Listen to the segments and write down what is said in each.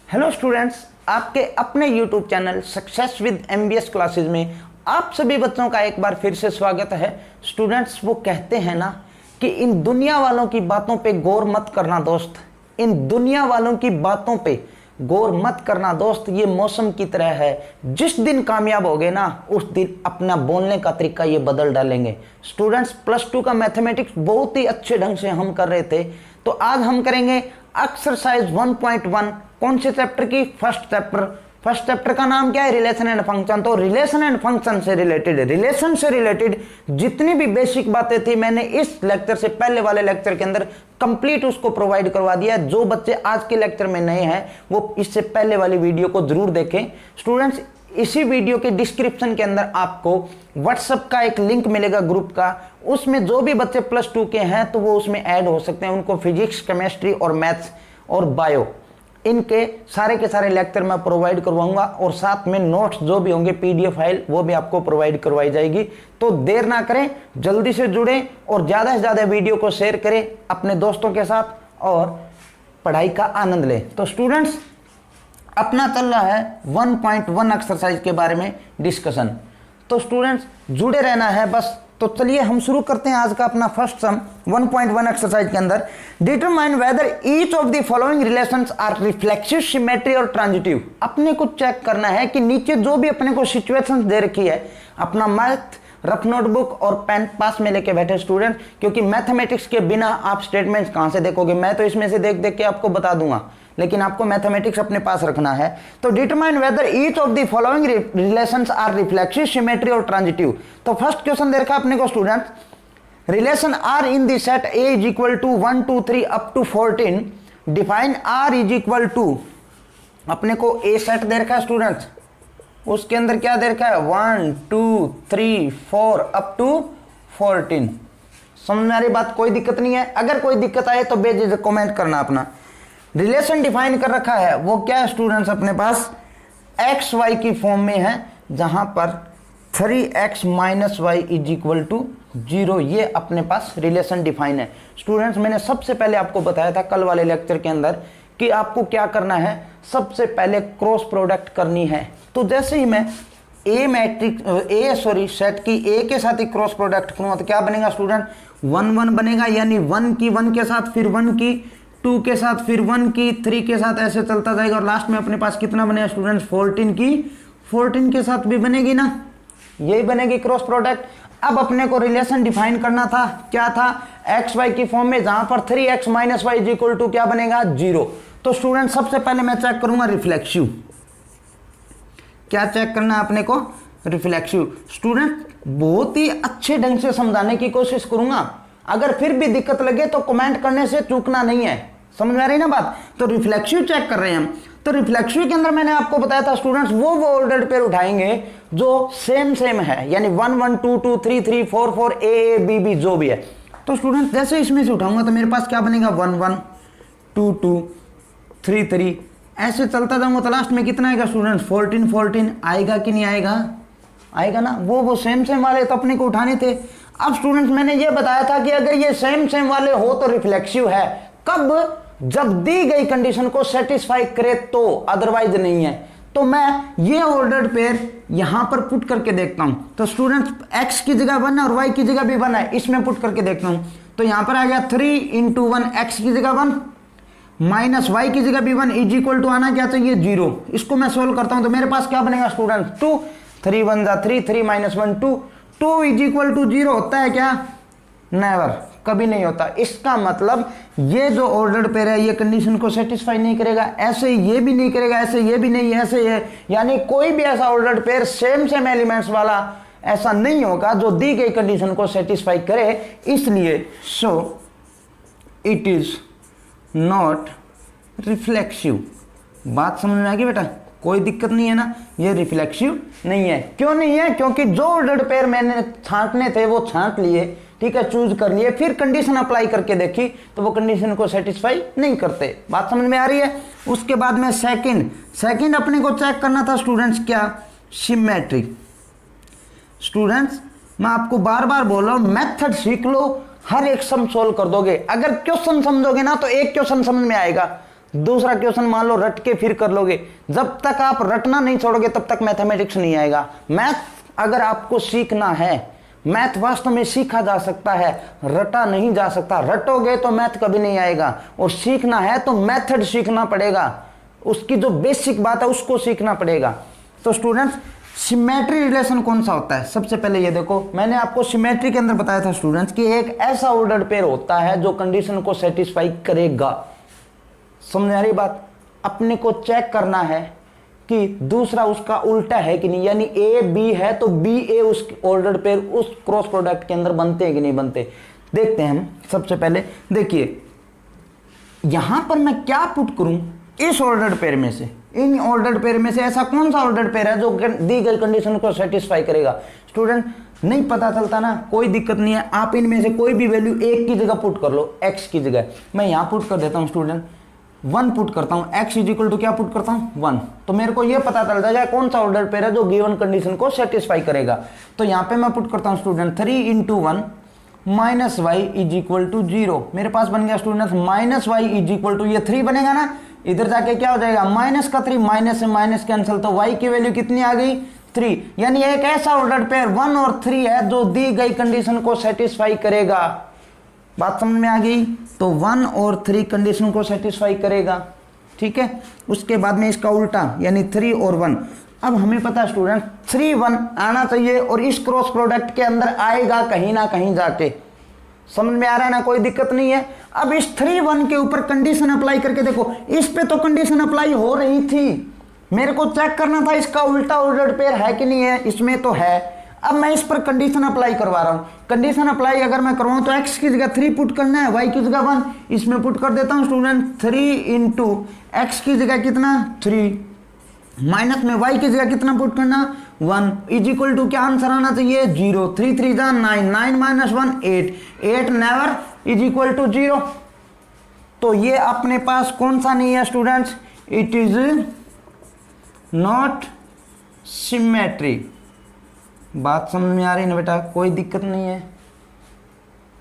Hello students, आपके अपने YouTube channel success with MBS classes में आप सभी बच्चों का एक बार फिर से स्वागत है। स्टूडेंट्स, वो कहते हैं ना कि इन दुनिया वालों की बातों पे गौर मत करना दोस्त, इन दुनिया वालों की बातों पे गौर मत करना दोस्त। ये मौसम की तरह है, जिस दिन कामयाब होगे ना उस दिन अपना बोलने का तरीका ये बदल डालेंगे। स्टूडेंट्स, प्लस 2 का मैथमेटिक्स बहुत ही अच्छे ढंग से हम कर रहे थे, तो आज हम करेंगे एक्सरसाइज 1.1। कौन से चैप्टर की? फर्स्ट चैप्टर का नाम क्या है? Relation and function. तो रिलेशन एंड फंक्शन से रिलेटेड जितनी भी बेसिक बातें थी मैंने इस लेक्चर से पहले वाले लेक्चर के अंदर कंप्लीट उसको प्रोवाइड करवा दिया है। जो बच्चे आज के लेक्चर में नए हैं वो इससे पहले वाली वीडियो को जरूर देखें। स्टूडेंट्स, इसी वीडियो के डिस्क्रिप्शन के अंदर आपको व्हाट्सएप का एक लिंक मिलेगा ग्रुप का, उसमें जो भी बच्चे +2 के हैं तो वो उसमें ऐड हो सकते हैं। उनको फिजिक्स, केमिस्ट्री और मैथ्स और बायो इनके सारे के सारे लेक्चर मैं प्रोवाइड करवाऊंगा और साथ में नोट्स जो भी होंगे PDF फाइल वो भी आपको प्रोवाइड करवाई जाएगी। तो देर ना करें, जल्दी से जुड़ें और ज़्यादा से ज़्यादा वीडियो को शेयर करें अपने दोस्तों के साथ और पढ़ाई का आनंद लें। तो स्टूडेंट्स, अपना चल रहा है 1.1 एक्सरसाइज के बारे में डिस्कशन, तो स्टूडेंट्स जुड़े रहना है बस। तो चलिए हम शुरू करते हैं आज का अपना फर्स्ट सम 1.1 एक्सरसाइज के अंदर। Determine whether each of the following relations are reflexive, symmetry और ट्रांजिटिव। अपने को चेक करना है कि नीचे जो भी अपने को सिचुएशंस दे रखी है, अपना मैथ रफ नोटबुक और पेन पास में लेके बैठे स्टूडेंट, क्योंकि मैथमेटिक्स के बिना आप स्टेटमेंट्स कहां से देखोगे। मैं तो इसमें से देख देख के आपको बता दूंगा, लेकिन आपको मैथमेटिक्स अपने पास रखना है। तो determine whether each of the following relations are reflexive, symmetry और ट्रांजिटिव। तो फर्स्ट क्वेश्चन दे रखा अपने को student, relation are in the set A is equal to 1 2 3 up to 14। Define R is equal to, अपने को ए सेट दे रखा है स्टूडेंट्स, उसके अंदर क्या दे रखा है 1 2 3 4 अप टू 14। समझ में आ रही बात? कोई दिक्कत नहीं है। अगर कोई दिक्कत आए तो बेझिझक कमेंट करना। अपना रिलेशन डिफाइन कर रखा है वो क्या है स्टूडेंट्स, अपने पास एक्स वाई की फॉर्म में है, जहां पर 3x - y is equal to 0। ये अपने पास रिलेशन डिफाइन है। स्टूडेंट्स, मैंने सबसे पहले आपको बताया था कल वाले लेक्चर के अंदर कि आपको क्या करना है, सबसे पहले क्रॉस प्रोडक्ट करनी है। तो जैसे ही मैं सेट की ए के साथ ही क्रॉस प्रोडक्ट करूंगा तो क्या बनेगा स्टूडेंट, 1 1 बनेगा, यानी 1 की 1 के साथ, फिर 1 की 2 के साथ, फिर 1 की 3 के साथ, ऐसे चलता जाएगा और लास्ट में अपने पास कितना बनेगा स्टूडेंट्स, 14 की 14 के साथ भी बनेगी ना, यही बनेगी क्रॉस प्रोडक्ट। अब अपने को रिलेशन डिफाइन करना था, क्या था, एक्स वाई की फॉर्म में, जहां पर 3x - y is equal to क्या बनेगा 0। तो स्टूडेंट सबसे पहले मैं चेक करूंगा रिफ्लेक्सिव। क्या चेक करना है अपने को? रिफ्लेक्सिव। स्टूडेंट, बहुत ही अच्छे ढंग से समझाने की कोशिश करूंगा, अगर फिर भी दिक्कत लगे तो कमेंट करने से चूकना नहीं है। समझ में आ रही ना बात? तो रिफ्लेक्सिव चेक कर रहे हैं हम। तो रिफ्लेक्सिव के अंदर मैंने आपको बताया था स्टूडेंट्स, वो ऑर्डर्ड पेयर उठाएंगे जो सेम है, यानी 1 1 2 2 3 3 4 4 A B B जो भी है। तो स्टूडेंट्स, जैसे इसमें से उठाऊंगा तो मेरे पास क्या बनेगा 1 1 2 2 3 3, ऐसे चलता जाऊंगा तो लास्ट में कितना आएगा स्टूडेंट्स, 14 14 आएगा कि नहीं आएगा? आएगा ना। वो सेम वाले तो अपने को उठाने थे। अब स्टूडेंट्स, मैंने ये बताया था कि अगर ये सेम वाले हो तो रिफ्लेक्सिव है। कब? जब दी गई कंडीशन को सेटिस्फाई करे तो, अदरवाइज नहीं है। तो मैं ये ऑर्डर्ड पेयर यहां पर पुट करके देखता हूं। तो स्टूडेंट्स, x की जगह 1 है और y की जगह भी 1 है, इसमें पुट करके देखता हूं। तो यहां पर आ गया 3 × 1, x की जगह 1 माइनस y की जगह भी 1 इज इक्वल टू आना क्या चाहिए 0। इसको मैं सोल्व करता हूं तो मेरे पास क्या बनेगा स्टूडेंट 2, 3 1 जा 3, 3 - 1 2, 2 इज इक्वल टू 0 होता है क्या? नेवर, कभी नहीं होता। इसका मतलब ये जो ऑर्डर्ड पेयर है ये कंडीशन को सेटिस्फाई नहीं करेगा, ऐसे ये भी नहीं करेगा, ऐसे ये भी नहीं, ऐसे ये, यानी कोई भी ऐसा ऑर्डर्ड पेयर सेम एलिमेंट्स वाला ऐसा नहीं होगा जो दी गई कंडीशन को सेटिस्फाई करे। इसलिए so it is not reflexive. बात समझ में आ गई बेटा? कोई दिक्कत नहीं है ना, ये रिफ्लेक्सिव नहीं है। क्यों नहीं है? क्योंकि जो ऑर्डर्ड पेयर मैंने छांटने थे वो छांट लिए, ठीक है, चूज कर लिए, फिर कंडीशन अप्लाई करके देखी तो वो कंडीशन को सेटिस्फाई नहीं करते। बात समझ में आ रही है? उसके बाद में सेकंड अपने को चेक करना था स्टूडेंट्स, क्या, सिमेट्री। स्टूडेंट्स, मैं आपको बार बार बोल रहा हूं, मेथड सीख लो, हर एक सम सोल्व कर दोगे। अगर क्वेश्चन समझोगे ना तो एक क्वेश्चन समझ में आएगा, दूसरा क्वेश्चन मान लो रट के फिर कर लोगे। जब तक आप रटना नहीं छोड़ोगे तब तक मैथमेटिक्स नहीं आएगा। मैथ अगर आपको सीखना है, मैथ वास्तव में सीखा जा सकता है, रटा नहीं जा सकता। रटोगे तो मैथ कभी नहीं आएगा, और सीखना है तो मेथड सीखना पड़ेगा, उसकी जो बेसिक बात है उसको सीखना पड़ेगा। तो स्टूडेंट्स, सिमेट्री रिलेशन कौन सा होता है? सबसे पहले ये देखो, मैंने आपको सिमेट्री के अंदर बताया था स्टूडेंट्स कि एक ऐसा ऑर्डर्ड पेयर होता है जो कंडीशन को सेटिस्फाई करेगा। समझ आ रही बात? अपने को चेक करना है कि दूसरा उसका उल्टा है कि नहीं, यानी ए बी है तो बी ए उस ऑर्डर्ड पेयर उस क्रॉस प्रोडक्ट के अंदर बनते हैं कि नहीं बनते। देखते हैं हम। सबसे पहले देखिए, यहां पर मैं क्या पुट करूं, इस ऑर्डर्ड पेयर में से, इन ऑर्डर्ड पेयर में से ऐसा कौन सा ऑर्डर्ड पेयर है जो दी गई कंडीशन को सेटिस्फाई करेगा। स्टूडेंट, नहीं पता चलता ना, कोई दिक्कत नहीं है, आप इनमें से कोई भी वैल्यू एक की जगह पुट कर लो, एक्स की जगह। मैं यहां पुट कर देता हूं स्टूडेंट, 1 पुट करता हूं, x इक्वल टू क्या पुट करता हूं, 1। तो मेरे को यह पता चल जाएगा कौन सा ऑर्डर पेयर है जो गिवन कंडीशन को सेटिस्फाई करेगा। तो यहां पे मैं पुट करता हूं student 3 into 1 minus y is equal to 0। मेरे पास बन गया student minus y is equal to, ये 3 बनेगा ना, इधर जाके क्या हो जाएगा, माइनस का 3, माइनस से माइनस कैंसिल, तो y की वैल्यू कितनी आ गई, 3। यानी एक ऐसा ऑर्डर पेयर 1 और 3 है जो दी गई कंडीशन को सेटिस्फाई करेगा। बात समझ में आ गई? तो 1 और 3 कंडीशन को सेटिस्फाई करेगा, ठीक है। उसके बाद में इसका उल्टा, यानी 3 और 1। अब हमें पता है स्टूडेंट 3 1 आना चाहिए, और इस क्रॉस प्रोडक्ट के अंदर आएगा कहीं ना कहीं जाके। समझ में आ रहा है ना, कोई दिक्कत नहीं है। अब इस 3 1 के ऊपर कंडीशन अप्लाई करके देखो, इस पे तो कंडीशन अप्लाई हो रही थी, मेरे को चेक करना था इसका उल्टा ऑर्डर्ड पेयर है कि नहीं है, इसमें तो है। अब मैं इस पर कंडीशन अप्लाई करवा रहा हूं। कंडीशन अप्लाई अगर मैं करवाऊं तो x की जगह 3 पुट करना है, y की जगह 1। इसमें पुट कर देता हूं स्टूडेंट 3 इंटू एक्स की जगह कितना, 3, माइनस में y की जगह कितना पुट करना, 1 इज इक्वल टू क्या आंसर आना चाहिए, 0। 3 3 जा 9, 9 minus 1 8, 8 never is equal to 0। तो ये अपने पास कौन सा नहीं है students, it is not symmetry. बात समझ में आ रही है ना बेटा, कोई दिक्कत नहीं है,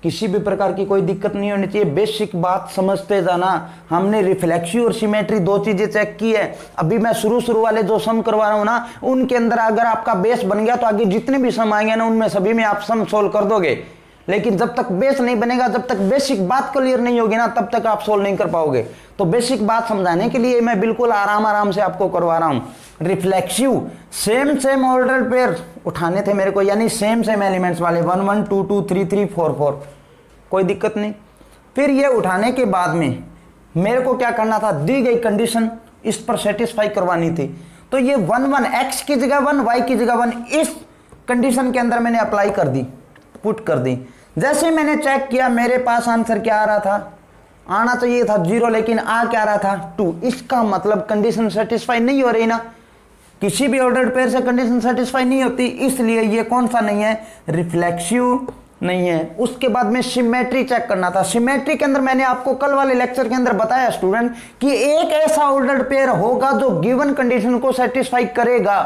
किसी भी प्रकार की कोई दिक्कत नहीं होनी चाहिए। बेसिक बात समझते जाना। हमने रिफ्लेक्सिव और सिमेट्री 2 चीजें चेक की है। अभी मैं शुरू वाले जो सम करवा रहा हूं ना, उनके अंदर अगर आपका बेस बन गया तो आगे जितने भी सम आएंगे ना, उनमें सभी में आप सम सोल्व कर दोगे। लेकिन जब तक बेस नहीं बनेगा, जब तक बेसिक बात क्लियर नहीं होगी ना, तब तक आप सोल्व नहीं कर पाओगे। तो बेसिक बात समझाने के लिए मैं बिल्कुल आराम से आपको करवा रहा हूं। रिफ्लेक्सिव सेम ऑर्डर पेयर उठाने थे मेरे को, यानी सेम एलिमेंट्स वाले 1 1 2 2 3 3 4 4, कोई दिक्कत नहीं। फिर ये उठाने के बाद में मेरे को क्या करना था, दी गई कंडीशन इस पर सेटिस्फाई करवानी थी। तो ये 1 1 x की जगह 1, y की जगह 1, इस कंडीशन के अंदर मैंने अप्लाई कर दी, पुट कर दी। जैसे मैंने चेक किया, मेरे पास आंसर क्या आ रहा था, आना चाहिए था 0, लेकिन आ क्या रहा था 2। इसका मतलब कंडीशन सेटिस्फाई नहीं हो रही ना, किसी भी ऑर्डर्ड पेयर से कंडीशन सेटिस्फाई नहीं होती, इसलिए ये कौन सा नहीं है, रिफ्लेक्सिव नहीं है। उसके बाद में सिमेट्री चेक करना था। सिमेट्री के अंदर मैंने आपको कल वाले लेक्चर के अंदर बताया स्टूडेंट कि एक ऐसा ऑर्डर्ड पेयर होगा जो गिवन कंडीशन को सेटिस्फाई करेगा।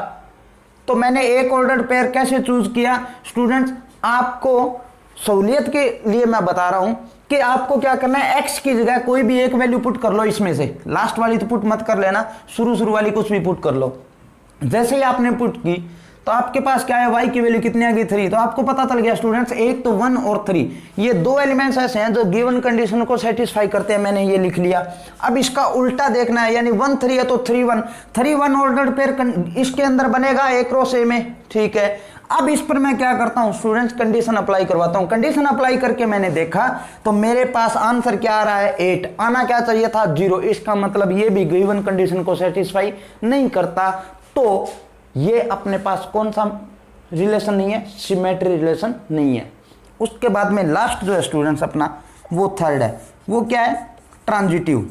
तो मैंने एक ऑर्डर्ड पेयर कैसे चूज किया स्टूडेंट्स, आपको सहूलियत के लिए मैं बता रहा हूं कि आपको क्या करना है, x की जगह कोई भी एक वैल्यू पुट कर लो, इसमें से लास्ट वाली तो पुट मत कर लेना, शुरू वाली कुछ भी पुट कर लो। जैसे ही आपने पुट की तो आपके पास क्या है, y की वैल्यू कितनी आ गई, 3। तो आपको पता चल गया स्टूडेंट्स, एक तो 1 और 3, ये 2 एलिमेंट्स ऐसे हैं जो गिवन कंडीशन को सेटिस्फाई करते हैं। मैंने ये लिख लिया। अब इसका उल्टा देखना है, यानी 1 3 है तो 3 1, 3 1 ऑर्डर्ड पेयर इसके अंदर बनेगा ए क्रॉस ए में, ठीक है। अब इस पर मैं क्या करता हूं स्टूडेंट्स, कंडीशन अप्लाई करवाता हूं। कंडीशन अप्लाई करके मैंने देखा तो मेरे पास आंसर क्या आ रहा है, 8। आना क्या चाहिए था, 0। इसका मतलब ये भी गिवन कंडीशन को सेटिस्फाई नहीं करता। तो ये अपने पास कौन सा रिलेशन नहीं है, सिमेट्री रिलेशन नहीं है। उसके बाद में लास्ट जो है स्टूडेंट्स अपना, वो थर्ड है। वो क्या है, ट्रांजिटिव।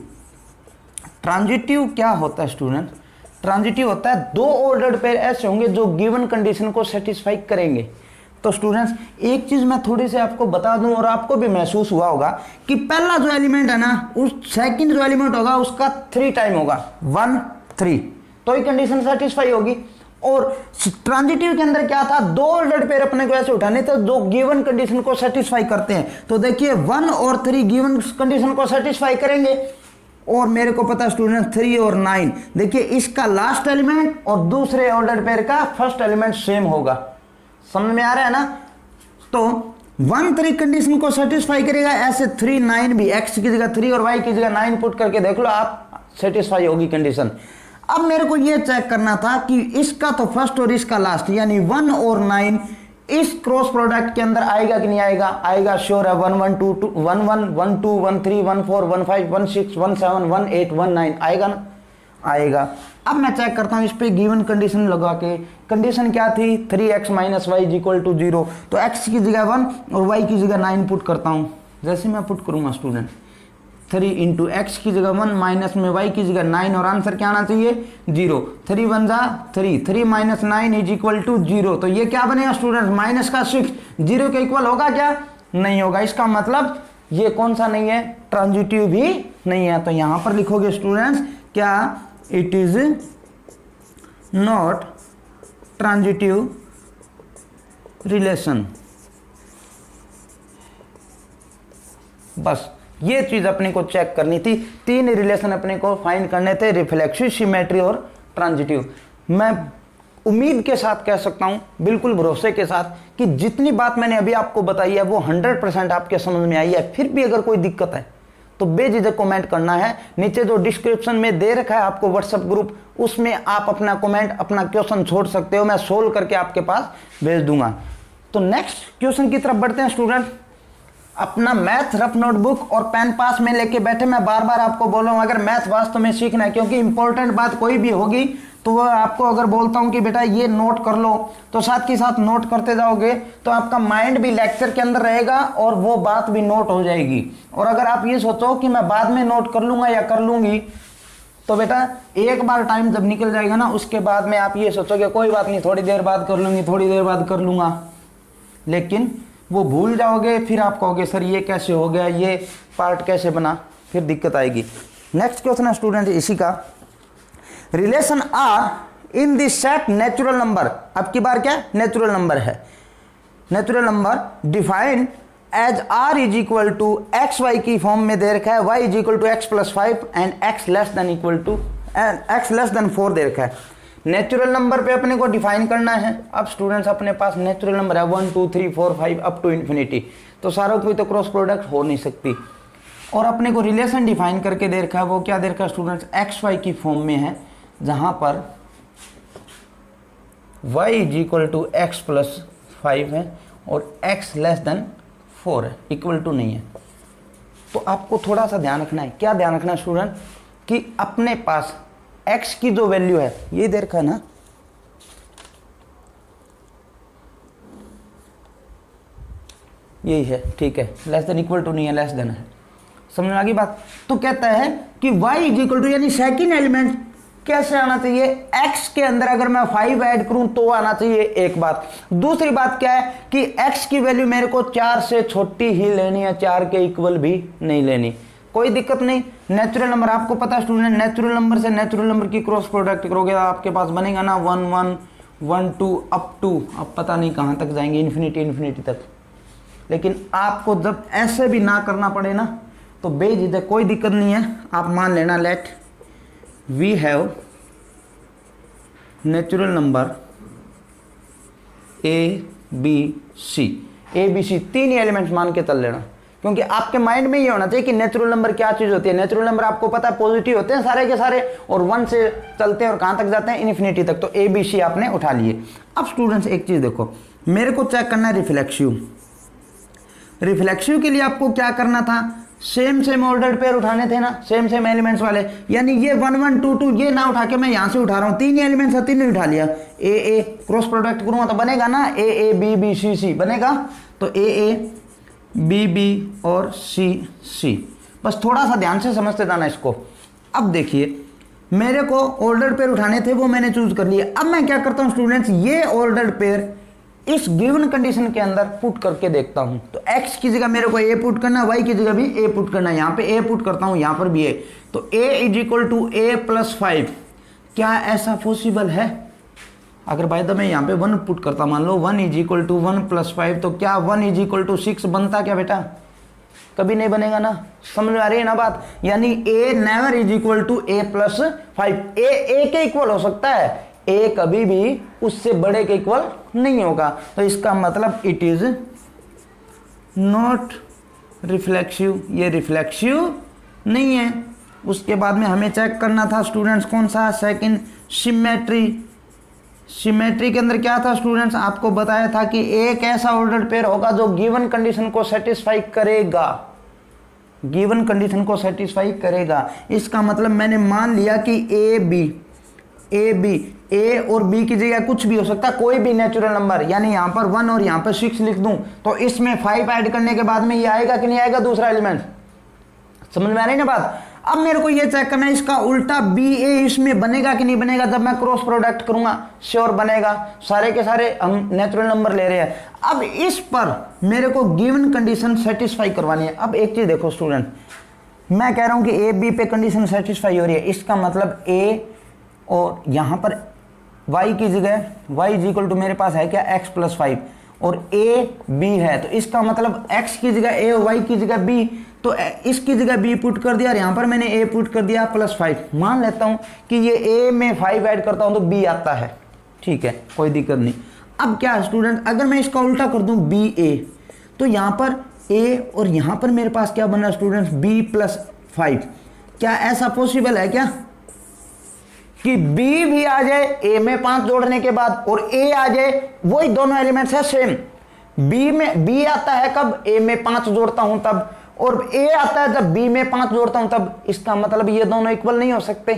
ट्रांजिटिव क्या होता है स्टूडेंट, ट्रांजिटिव होता है 2 ऑर्डर्ड पेयर ऐसे होंगे जो गिवन कंडीशन को सेटिस्फाई करेंगे। तो स्टूडेंट्स एक चीज मैं थोड़ी सी आपको बता दूं, और आपको भी महसूस हुआ होगा कि पहला जो एलिमेंट है ना, उस सेकंड जो एलिमेंट होगा उसका 3 टाइम होगा, 1 3, तो ये कंडीशन सेटिस्फाई होगी। और ट्रांजिटिव के अंदर क्या था, 2 ऑर्डर्ड पेयर अपने को ऐसे उठाने थे जो गिवन कंडीशन को सेटिस्फाई करते हैं। तो देखिए 1 और 3 गिवन कंडीशन को सेटिस्फाई करेंगे, और मेरे को पता स्टूडेंट 3 और 9। देखिए इसका लास्ट एलिमेंट और दूसरे ऑर्डर पेयर का फर्स्ट एलिमेंट सेम होगा। समझ में आ रहा है ना? तो 1 3 कंडीशन को सेटिस्फाई करेगा, ऐसे 3 9 भी, x की जगह 3 और y की जगह 9 पुट करके देख लो आप, सेटिस्फाई होगी कंडीशन। अब मेरे को ये चेक करना था कि इसका तो फर्स्ट और इसका लास्ट यानी 1 और 9 इस क्रॉस प्रोडक्ट के अंदर आएगा कि नहीं आएगा? आएगा, श्योर है। 1 1 2 2 1 1 1 2 1 3 1 4 1 5 1 6 1 7 1 8 1 9 आएगा ना? आएगा। अब मैं चेक करता हूं इस पे गिवन कंडीशन लगा के। कंडीशन क्या थी? 3x minus y is equal to 0। तो x की जगह 1 और y की जगह 9 पुट करता हूं। जैसे मैं पुट करूंगा स्टूडेंट, 3 इंटू एक्स की जगह 1 माइनस में y की जगह 9 और आंसर क्या आना चाहिए? 0। 3 1 जा 3, 3 माइनस 9 इज इक्वल टू 0। तो ये क्या बनेगा स्टूडेंट? माइनस का 6 0 के इक्वल होगा क्या? नहीं होगा। इसका मतलब ये कौन सा नहीं है? ट्रांजिटिव भी नहीं है। तो यहां पर लिखोगे स्टूडेंट्स क्या? It is not transitive relation. बस ये चीज अपने को चेक करनी थी। 3 रिलेशन अपने को फाइंड करने थे, रिफ्लेक्सिव, सिमेट्री और ट्रांजिटिव। मैं उम्मीद के साथ कह सकता हूं, बिल्कुल भरोसे के साथ, कि जितनी बात मैंने अभी आपको बताई है वो 100% आपके समझ में आई है। फिर भी अगर कोई दिक्कत है तो बेझिझक कमेंट करना है। नीचे जो डिस्क्रिप्शन में दे रखा है आपको व्हाट्सएप ग्रुप, उसमें आप अपना कमेंट, अपना क्वेश्चन छोड़ सकते हो। मैं सोल्व करके आपके पास भेज दूंगा। तो नेक्स्ट क्वेश्चन की तरफ बढ़ते हैं स्टूडेंट। अपना मैथ रफ नोटबुक और पेन पास में लेके बैठे। मैं बार बार आपको बोल रहा हूं, अगर मैथ वास्तव में सीखना है, क्योंकि इंपॉर्टेंट बात कोई भी होगी तो वह आपको अगर बोलता हूं कि बेटा ये नोट कर लो, तो साथ के साथ नोट करते जाओगे तो आपका माइंड भी लेक्चर के अंदर रहेगा और वो बात भी नोट हो जाएगी। और अगर आप ये सोचो कि मैं बाद में नोट कर लूंगा या कर लूंगी, तो बेटा एक बार टाइम जब निकल जाएगा ना, उसके बाद में आप ये सोचोगे कोई बात नहीं, थोड़ी देर बाद कर लूंगी, थोड़ी देर बाद कर लूंगा, लेकिन वो भूल जाओगे। फिर आप कहोगे सर ये कैसे हो गया, ये पार्ट कैसे बना, फिर दिक्कत आएगी। नेक्स्ट क्वेश्चन है स्टूडेंट इसी का। Relation are in this set natural number. अब की बार क्या नेचुरल नंबर है? Natural number defined as R is equal to x y की फॉर्म में दे रखा है, y is equal to x plus 5 and x less than equal to x less than 4 दे रखा है। नेचुरल नंबर पे अपने को डिफाइन करना है। अब स्टूडेंट्स अपने पास नेचुरल नंबर है 1 2 3 4 5 अप टू इन्फिनिटी, तो सारों की तो क्रॉस प्रोडक्ट हो नहीं सकती। और अपने को रिलेशन डिफाइन करके दे रखा है, वो क्या दे रखा है स्टूडेंट्स? एक्स वाई की फॉर्म में है, जहां पर y is equal to x plus 5 है और x लेस देन 4 है, इक्वल टू नहीं है। तो आपको थोड़ा सा ध्यान रखना है। क्या ध्यान रखना है स्टूडेंट? कि अपने पास x की जो वैल्यू है, ये दे रखा है ना, यही है, ठीक है, लेस देन इक्वल टू नहीं है, लेस देन है। समझ में आ गई बात? तो कहता है कि y इज इक्वल टू, यानी सेकेंड एलिमेंट कैसे आना चाहिए? x के अंदर अगर मैं 5 ऐड करूं तो आना चाहिए, एक बात। दूसरी बात क्या है कि x की वैल्यू मेरे को 4 से छोटी ही लेनी है, 4 के इक्वल भी नहीं लेनी, कोई दिक्कत नहीं। नेचुरल नंबर आपको पता है स्टूडेंट, नेचुरल नंबर से नेचुरल नंबर की क्रॉस प्रोडक्ट करोगे आपके पास बनेगा ना 1 1 1 2 अप टू, अब पता नहीं कहां तक जाएंगे, इन्फिनिटी इन्फिनिटी तक। लेकिन आपको जब ऐसे भी ना करना पड़े ना, तो बेझिझक, कोई दिक्कत नहीं है, आप मान लेना let we have natural number A B C, A B C 3 elements मान के चल लेना, क्योंकि आपके माइंड में ये होना चाहिए कि नेचुरल नंबर क्या चीज होती है। नेचुरल नंबर आपको पता है पॉजिटिव होते हैं सारे के सारे, और 1 से चलते हैं और कहां तक जाते हैं? इन्फिनिटी तक। तो ए बी सी आपने उठा लिए। अब स्टूडेंट्स एक चीज देखो, मेरे को चेक करना है रिफ्लेक्सिव। रिफ्लेक्सिव के लिए आपको क्या करना था? सेम ऑर्डर्ड पेयर उठाने थे ना, सेम एलिमेंट्स वाले, यानी ये 1 1 2 2 ये ना उठा के मैं यहां से उठा रहा हूं, 3 एलिमेंट्स है, 3 उठा लिया। ए ए क्रॉस प्रोडक्ट करूंगा तो बनेगा ना ए ए बी बी सी सी बनेगा। तो ए ए बी बी और सी सी, बस थोड़ा सा ध्यान से समझते जाना इसको। अब देखिए मेरे को ऑर्डर्ड पेयर उठाने थे, वो मैंने चूज कर लिए। अब मैं क्या करता हूं स्टूडेंट्स, ये ऑर्डर्ड पेयर इस गिवन कंडीशन के अंदर पुट करके देखता हूं। तो x की जगह मेरे को a पुट करना है, y की जगह भी a पुट करना है। यहां पे a पुट करता हूं, यहां पर भी a। तो a is equal to a plus 5, क्या ऐसा पॉसिबल है? अगर बाय द मैं यहां पे 1 पुट करता, मान लो 1 इज इक्वल टू 1 प्लस 5, तो क्या 1 इज इक्वल टू 6 बनता क्या बेटा? कभी नहीं बनेगा ना। समझ में आ रही है ना बात? यानी a never is equal to a plus 5। a के इक्वल हो सकता है, a कभी भी उससे बड़े के इक्वल नहीं होगा। तो इसका मतलब इट इज नॉट रिफ्लेक्सिव, ये रिफ्लेक्सिव नहीं है। उसके बाद में हमें चेक करना था स्टूडेंट्स कौन सा, सेकंड सिमेट्री। सिमेट्री के अंदर क्या था स्टूडेंट्स, आपको बताया था कि एक ऐसा ऑर्डर्ड पेयर होगा जो गिवन कंडीशन को सेटिस्फाई करेगा, गिवन कंडीशन को सेटिस्फाई करेगा। इसका मतलब मैंने मान लिया कि ए और बी की जगह कुछ भी हो सकता है, कोई भी नेचुरल नंबर, यानी यहाँ पर 1 और यहाँ पर 6 लिख दूं तो इसमें 5 ऐड करने के बाद में ये आएगा कि नहीं आएगा दूसरा एलिमेंट। समझ में आ रही है ना बात? अब मेरे को ये चेक करना है इसका उल्टा बी ए इसमें बनेगा कि नहीं बनेगा। जब मैं क्रॉस प्रोडक्ट करूंगा श्योर बनेगा, सारे के सारे हम नेचुरल नंबर ले रहे हैं। अब इस पर मेरे को गिवन कंडीशन सेटिस्फाई करवानी है। अब एक चीज देखो स्टूडेंट, मैं कह रहा हूं कि ए बी पे कंडीशन सेटिस्फाई हो रही है, इसका मतलब ए और यहां पर y की जगह y इज इक्वल टू मेरे पास है क्या x प्लस 5 और a b है, तो इसका मतलब x की जगह a और y की जगह b, तो इसकी जगह b पुट कर दिया और यहाँ पर मैंने a पुट कर दिया प्लस 5। मान लेता हूँ कि ये a में 5 ऐड करता हूँ तो b आता है, ठीक है कोई दिक्कत नहीं। अब क्या है स्टूडेंट, अगर मैं इसका उल्टा कर दूँ b a, तो यहाँ पर a और यहाँ पर मेरे पास क्या बना स्टूडेंट्स b प्लस 5। क्या ऐसा पॉसिबल है क्या कि b भी आ जाए a में 5 जोड़ने के बाद और a आ जाए, वही दोनों एलिमेंट्स है सेम। b में b आता है कब, a में 5 जोड़ता हूं तब, और a आता है जब b में 5 जोड़ता हूं तब। इसका मतलब ये दोनों इक्वल नहीं हो सकते।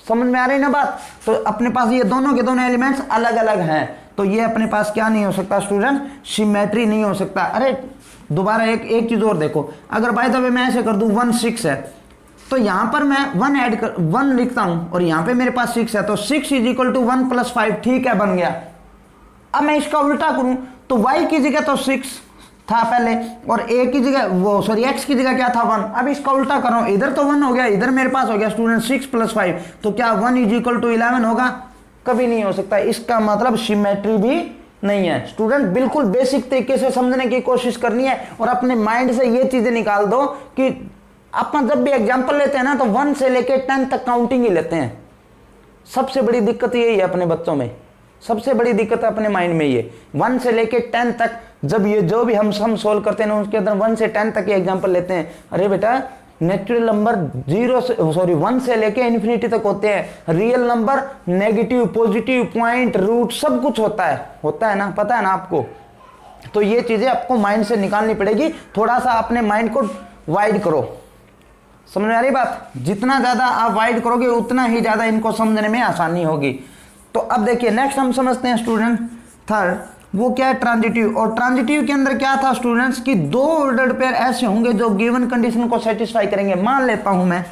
समझ में आ रही है ना बात? तो अपने पास ये दोनों के दोनों एलिमेंट्स अलग अलग हैं, तो ये अपने पास क्या नहीं हो सकता स्टूडेंट, सिमेट्री नहीं हो सकता। अरे दोबारा एक चीज और देखो, अगर बाय द वे मैं ऐसे कर दूं 1 6 है, तो यहां पर मैं 1 लिखता हूं और यहां पे मेरे पास 6 है, तो 6 इज इक्वल टू 1 प्लस 5, ठीक है बन गया। अब मैं इसका उल्टा करूं तो y की जगह तो 6 था पहले और a की जगह x की जगह क्या था 1। अब इसका उल्टा कर रहा हूं, इधर तो 1 हो गया, इधर मेरे पास हो गया स्टूडेंट 6 प्लस 5, तो क्या 1 इज इक्वल टू 11 होगा? कभी नहीं हो सकता। इसका मतलब सिमेट्री भी नहीं है। स्टूडेंट बिल्कुल बेसिक तरीके से समझने की कोशिश करनी है और अपने माइंड से ये चीजें निकाल दो कि अपन जब भी एग्जाम्पल लेते हैं ना तो 1 से लेके 10 तक काउंटिंग ही लेते हैं। सबसे बड़ी दिक्कत यही है अपने बच्चों में, सबसे बड़ी दिक्कत है अपने माइंड में ये 1 से लेके 10 तक। जब ये जो भी हम सम सोल्व करते हैं ना उसके अंदर 1 से 10 तक ये एग्जाम्पल लेते हैं। अरे बेटा नेचुरल नंबर 1 से लेके इन्फिनिटी तक होते हैं, real number negative positive point root सब कुछ होता है ना, पता है ना आपको? तो ये चीजें आपको माइंड से निकालनी पड़ेगी। थोड़ा सा अपने माइंड को वाइड करो। समझ में आ रही बात? जितना ज्यादा आप वाइड करोगे उतना ही ज्यादा इनको समझने में आसानी होगी। तो अब देखिए नेक्स्ट हम समझते हैं स्टूडेंट थर्ड, वो क्या है ट्रांजिटिव। और ट्रांजिटिव के अंदर क्या था स्टूडेंट्स कि 2 ऑर्डर्ड पेयर ऐसे होंगे जो गिवन कंडीशन को सेटिस्फाई करेंगे। मान लेता हूं मैं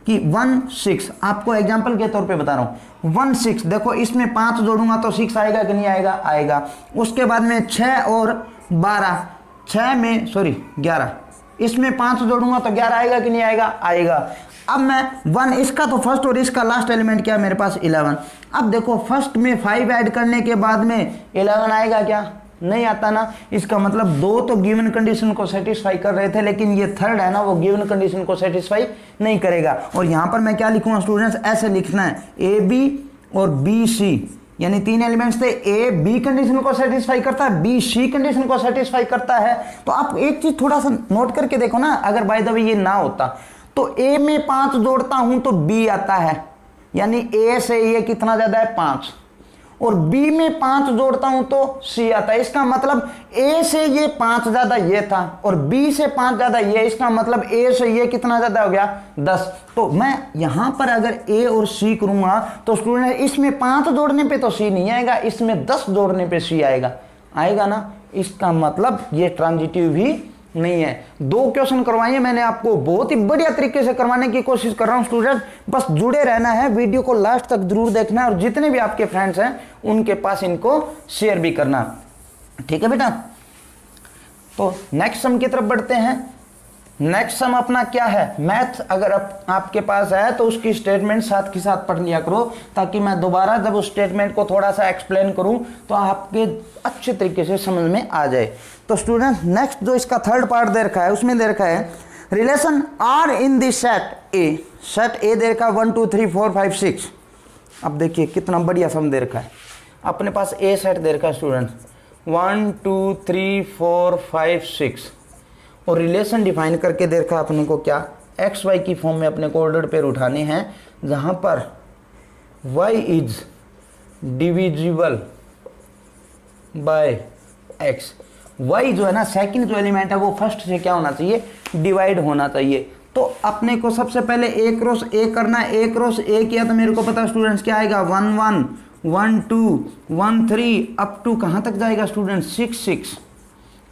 कि 1 6, आपको एग्जांपल के तौर पे बता रहा हूं 1 6, देखो इसमें 5 जोड़ूंगा तो 6 आएगा कि नहीं आएगा? आएगा। उसके बाद में 6 और 12, 11, इसमें 5 जोड़ूंगा तो 11 आएगा कि नहीं आएगा? आएगा। अब मैं 1 इसका तो फर्स्ट और इसका लास्ट एलिमेंट क्या है मेरे पास 11। अब देखो फर्स्ट में 5 ऐड करने के बाद में 11 आएगा क्या? नहीं आता ना। इसका मतलब 2 तो गिवन कंडीशन को सेटिस्फाई कर रहे थे, लेकिन ये थर्ड है ना वो गिवन कंडीशन को सेटिस्फाई नहीं करेगा। और यहां पर मैं क्या लिखूंगा स्टूडेंट्स, ऐसे लिखना है ए बी और बी सी, यानी 3 एलिमेंट्स थे, ए बी कंडीशन को सेटिस्फाई करता है, बी सी कंडीशन को सेटिस्फाई करता है। तो आप एक चीज थोड़ा सा नोट करके देखो ना, अगर बाय द वे ये ना होता तो ए में 5 जोड़ता हूं तो बी आता है, यानी ए से ये कितना ज्यादा है 5, और बी में 5 जोड़ता हूं तो सी आता है। इसका मतलब ए से ये 5 ज्यादा ये था और बी से 5 ज्यादा ये, इसका मतलब ए से ये कितना ज्यादा हो गया 10। तो मैं यहां पर अगर ए और सी करूंगा तो स्टूडेंट इसमें 5 जोड़ने पे तो सी नहीं आएगा, इसमें 10 जोड़ने पे सी आएगा ना। इसका मतलब ये ट्रांजिटिव भी नहीं है। 2 क्वेश्चन करवाइए मैंने आपको, बहुत ही बढ़िया तरीके से करवाने की कोशिश कर रहा हूं स्टूडेंट, बस जुड़े रहना है, वीडियो को लास्ट तक जरूर देखना है और जितने भी आपके फ्रेंड्स हैं उनके पास इनको शेयर भी करना, ठीक है बेटा। तो नेक्स्ट सम की तरफ बढ़ते हैं। नेक्स्ट सम अपना क्या है, मैथ अगर आपके पास है तो उसकी स्टेटमेंट साथ के साथ पढ़ लिया करो, ताकि मैं दोबारा जब उस स्टेटमेंट को थोड़ा सा एक्सप्लेन करूं तो आपके अच्छे तरीके से समझ में आ जाए। तो स्टूडेंट नेक्स्ट जो इसका थर्ड पार्ट दे रखा है उसमें दे रखा है relation are in the set A. Set A दे रखा है 1 2 3 4 5 6। अब देखिए कितना बढ़िया सम दे रखा है, अपने पास ए सेट दे रखा है स्टूडेंट 1 2 3 4 5 6 और रिलेशन डिफाइन करके दे रखा है अपने को क्या, एक्स वाई की फॉर्म में अपने को ऑर्डर पेयर उठाने हैं जहां पर y is divisible by x. Y जो है ना सेकंड जो एलिमेंट है वो फर्स्ट से क्या होना चाहिए, डिवाइड होना चाहिए। तो अपने को सबसे पहले ए क्रॉस ए करना है, ए क्रॉस ए किया तो मेरे को पता स्टूडेंट्स क्या आएगा 1 1 1 2 1 3 अप टू कहां तक जाएगा स्टूडेंट्स 6 6।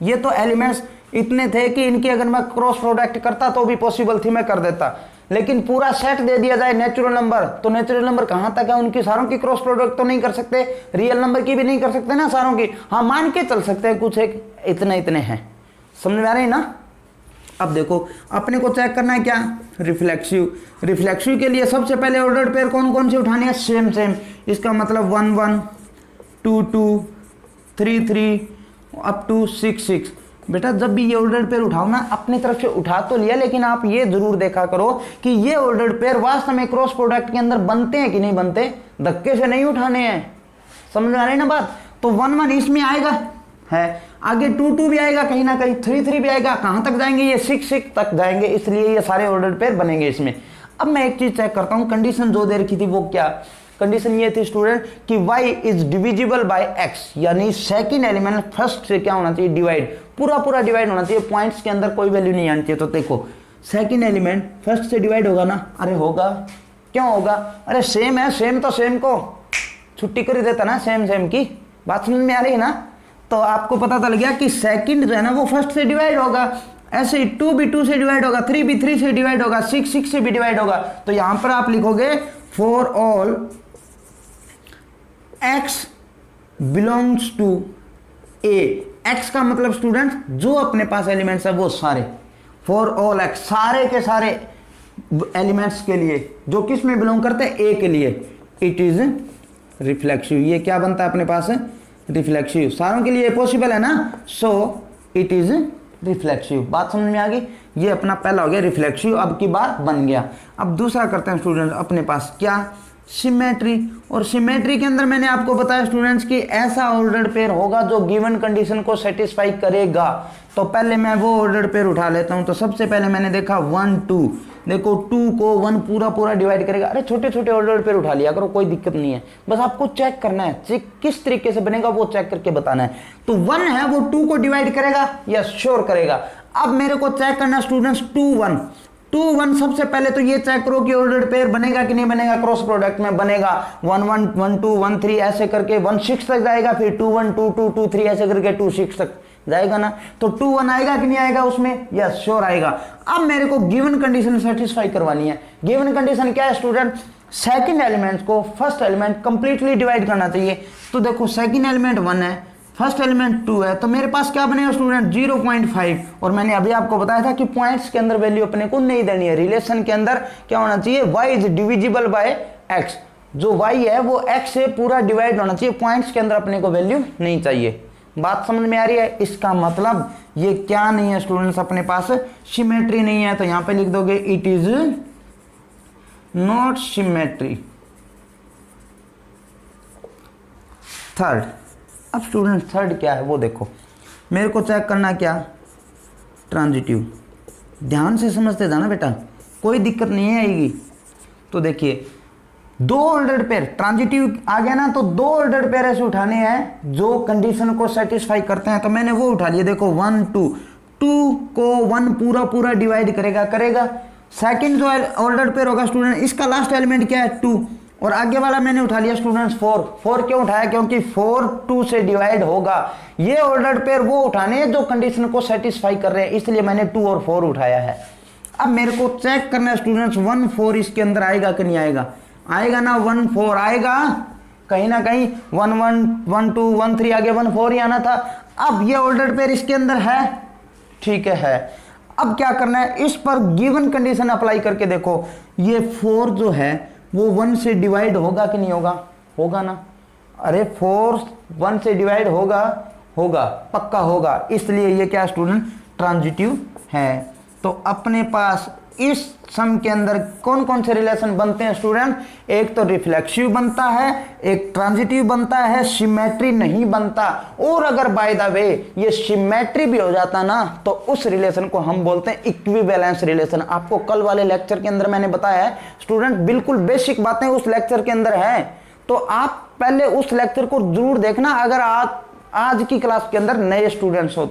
ये तो एलिमेंट्स इतने थे कि इनकी अगर मैं क्रॉस प्रोडक्ट करता तो भी पॉसिबल थी, मैं कर देता, लेकिन पूरा सेट दे दिया जाए नेचुरल नंबर, तो नेचुरल नंबर कहां तक है, उनकी सारों की क्रॉस प्रोडक्ट तो नहीं कर सकते, रियल नंबर की भी नहीं कर सकते ना सारों की, हाँ मान के चल सकते हैं कुछ एक इतने इतने हैं, समझ में आ रही ना। अब देखो अपने को चेक करना है क्या, रिफ्लेक्सिव। रिफ्लेक्सिव के लिए सबसे पहले ऑर्डर्ड पेयर कौन कौन से उठानी है, सेम सेम, इसका मतलब 1 1 2 2 3 3 अप टू 6 6। बेटा जब भी ये ऑर्डर्ड पेयर उठाओ ना, अपनी तरफ से उठा तो लिया, लेकिन आप ये जरूर देखा करो कि ये ऑर्डर्ड पेयर वास्तव में क्रॉस प्रोडक्ट के अंदर बनते हैं कि नहीं बनते, धक्के से नहीं उठाने हैं, समझ में आ रही ना बात। तो 1 1 इसमें आएगा है, आगे 2 2 भी आएगा कहीं ना कहीं, 3 3 भी आएगा, कहां तक जाएंगे ये 6 6 तक जाएंगे, इसलिए ये सारे ऑर्डर्ड पेयर बनेंगे इसमें। अब मैं एक चीज चेक करता हूं, कंडीशन जो दे रखी थी वो क्या, कंडीशन ये थी स्टूडेंट कि y is divisible bye x, यानी सेकंड एलिमेंट फर्स्ट से क्या होना चाहिए, डिवाइड, पूरा पूरा डिवाइड होना चाहिए, पॉइंट्स के अंदर कोई वैल्यू नहीं आनी चाहिए। तो देखो सेकंड एलिमेंट फर्स्ट से डिवाइड होगा ना, अरे होगा, क्यों होगा, अरे सेम है, सेम तो सेम को छुट्टी कर ही देता ना, सेम सेम की बात समझ में आ रही है ना। तो आपको पता चल गया कि सेकंड जो है ना वो फर्स्ट से डिवाइड होगा, ऐसे ही 2 भी 2 से डिवाइड होगा, 3 भी 3 से डिवाइड होगा, 6 6 से भी डिवाइड होगा। तो यहां पर आप लिखोगे for all x belongs to a। x का मतलब स्टूडेंट जो अपने पास एलिमेंट्स है वो सारे, फॉर ऑल x, सारे के सारे एलिमेंट्स के लिए जो किस में बिलोंग करते हैं, a के लिए, इट इज रिफ्लेक्सिव। ये क्या बनता है अपने पास, रिफ्लेक्सिव, सारों के लिए पॉसिबल है ना, सो इट इज रिफ्लेक्सिव। बात समझ में आ गई, ये अपना पहला हो गया रिफ्लेक्सिव, अब की बार बन गया। अब दूसरा करते हैं स्टूडेंट अपने पास क्या, सिमेट्री। और सिमेट्री के अंदर मैंने आपको बताया स्टूडेंट्स कि ऐसा ऑर्डर्ड पेयर होगा जो गिवन कंडीशन को सेटिस्फाई करेगा। तो पहले मैं वो ऑर्डर्ड पेयर उठा लेता हूं। तो सबसे पहले मैंने देखा 1 2, देखो 2 को 1 पूरा पूरा डिवाइड करेगा, अरे छोटे छोटे ऑर्डर्ड पेयर उठा लिया करो, कोई दिक्कत नहीं है, बस आपको चेक करना है किस तरीके से बनेगा वो चेक करके बताना है। तो 1 है वो 2 को डिवाइड करेगा, यस श्योर करेगा। अब मेरे को चेक करना स्टूडेंट्स 2 1 2 1, सबसे पहले तो ये चेक करो कि ऑर्डर्ड पेयर बनेगा कि नहीं बनेगा, क्रॉस प्रोडक्ट में बनेगा, 1 1 1 2 1 3 ऐसे करके 1 6 तक जाएगा, फिर 2 1 2 2 2 3 ऐसे करके 2 6 तक जाएगा ना। तो 2 1 आएगा कि नहीं आएगा उसमें, यस श्योर आएगा। अब मेरे को गिवन कंडीशन सेटिस्फाई करवानी है। गिवन कंडीशन क्या है स्टूडेंट, सेकंड एलिमेंट को फर्स्ट एलिमेंट कंप्लीटली डिवाइड करना चाहिए। तो देखो सेकंड एलिमेंट 1 है, फर्स्ट एलिमेंट 2 है, तो मेरे पास क्या बनेगा स्टूडेंट 0.5। और मैंने अभी आपको बताया था कि पॉइंट्स के अंदर वैल्यू अपने को नहीं देनी है, रिलेशन के अंदर क्या होना चाहिए, y is divisible bye x, जो y है वो x से पूरा डिवाइड होना चाहिए, पॉइंट्स के अंदर अपने को वैल्यू नहीं चाहिए। बात समझ में आ रही है, इसका मतलब ये क्या नहीं है स्टूडेंट्स, अपने पास सिमेट्री नहीं है। तो यहां पे लिख दोगे it is not symmetry. Third, अब स्टूडेंट थर्ड क्या है वो देखो, मेरे को चेक करना क्या, ट्रांजिटिव। ध्यान से समझते जाना बेटा, कोई दिक्कत नहीं आएगी। तो देखिए 2 ऑर्डर्ड पेयर, ट्रांजिटिव आ गया ना, तो 2 ऑर्डर्ड पेयर ऐसे उठाने हैं जो कंडीशन को सेटिस्फाई करते हैं। तो मैंने वो उठा लिया, देखो 1 2 2 को 1 पूरा पूरा डिवाइड करेगा। सेकंड जो ऑर्डर्ड पेयर होगा स्टूडेंट, इसका लास्ट एलिमेंट क्या है 2, और आगे वाला मैंने उठा लिया स्टूडेंट्स 4 क्यों उठाया, क्योंकि 4 2 से डिवाइड होगा। ये ऑर्डर्ड पेयर वो उठाने हैं जो कंडीशन को सेटिस्फाई कर रहे हैं, इसलिए मैंने 2 और 4 उठाया है। अब मेरे को चेक करना है स्टूडेंट्स 1 4 इसके अंदर आएगा कि नहीं आएगा, आएगा ना, 1 4 आएगा कहीं ना कहीं, 1 1 1 2 1 3 आगे 1 4 ही आना था। अब ये ऑर्डर्ड पेयर इसके अंदर है, ठीक है। अब क्या करना है, इस पर गिवन कंडीशन अप्लाई करके देखो, ये 4 जो है वो 1 से डिवाइड होगा कि नहीं होगा, होगा ना। अरे 4 1 से डिवाइड होगा, होगा, पक्का होगा, इसलिए ये क्या स्टूडेंट ट्रांजिटिव है। तो अपने पास इस सम के अंदर कौन कौन से रिलेशन बनते हैं स्टूडेंट, एक तो रिफ्लेक्सिव बनता है, एक ट्रांजिटिव बनता है, सिमेट्री नहीं बनता। और अगर बाय द वे ये सिमेट्री भी हो जाता ना तो उस रिलेशन को हम बोलते हैं इक्विवेलेंस रिलेशन। आपको कल वाले लेक्चर के अंदर मैंने बताया है स्टूडेंट, बिल्कुल बेसिक बातें उस लेक्चर के अंदर है, तो आप पहले उस लेक्चर को जरूर देखना अगर आप आज की क्लास के अंदर नए स्टूडेंट्स हो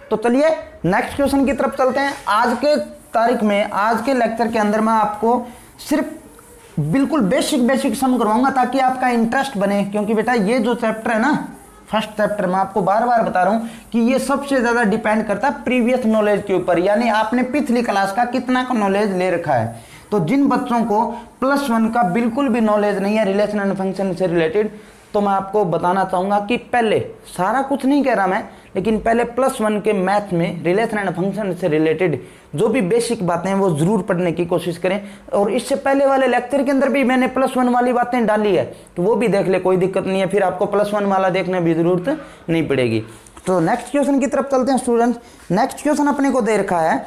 तो चलिए नेक्स्ट क्वेश्चन की तरफ चलते हैं। आज के तारीख में, आज के लेक्चर के अंदर मैं आपको सिर्फ बिल्कुल बेसिक सम करवाऊंगा ताकि आपका इंटरेस्ट बने, क्योंकि बेटा ये जो चैप्टर है ना, फर्स्ट चैप्टर, मैं आपको बार बार बता रहा हूं कि ये सबसे ज्यादा डिपेंड करता है प्रीवियस नॉलेज के ऊपर, यानी आपने पिछली क्लास का कितना का नॉलेज ले रखा है। तो जिन बच्चों को +1 का बिल्कुल भी नॉलेज नहीं है रिलेशन एंड फंक्शन से रिलेटेड, तो मैं आपको बताना चाहूंगा कि पहले, सारा कुछ नहीं कह रहा मैं, लेकिन पहले +1 के मैथ में रिलेशन एंड फंक्शन से रिलेटेड जो भी बेसिक बातें हैं वो जरूर पढ़ने की कोशिश करें। और इससे पहले वाले लेक्चर के अंदर भी मैंने +1 वाली बातें डाली है, तो वो भी देख ले, कोई दिक्कत नहीं है, फिर आपको +1 वाला देखने की जरूरत नहीं पड़ेगी। तो नेक्स्ट क्वेश्चन की तरफ चलते हैं स्टूडेंट। नेक्स्ट क्वेश्चन अपने को दे रखा है,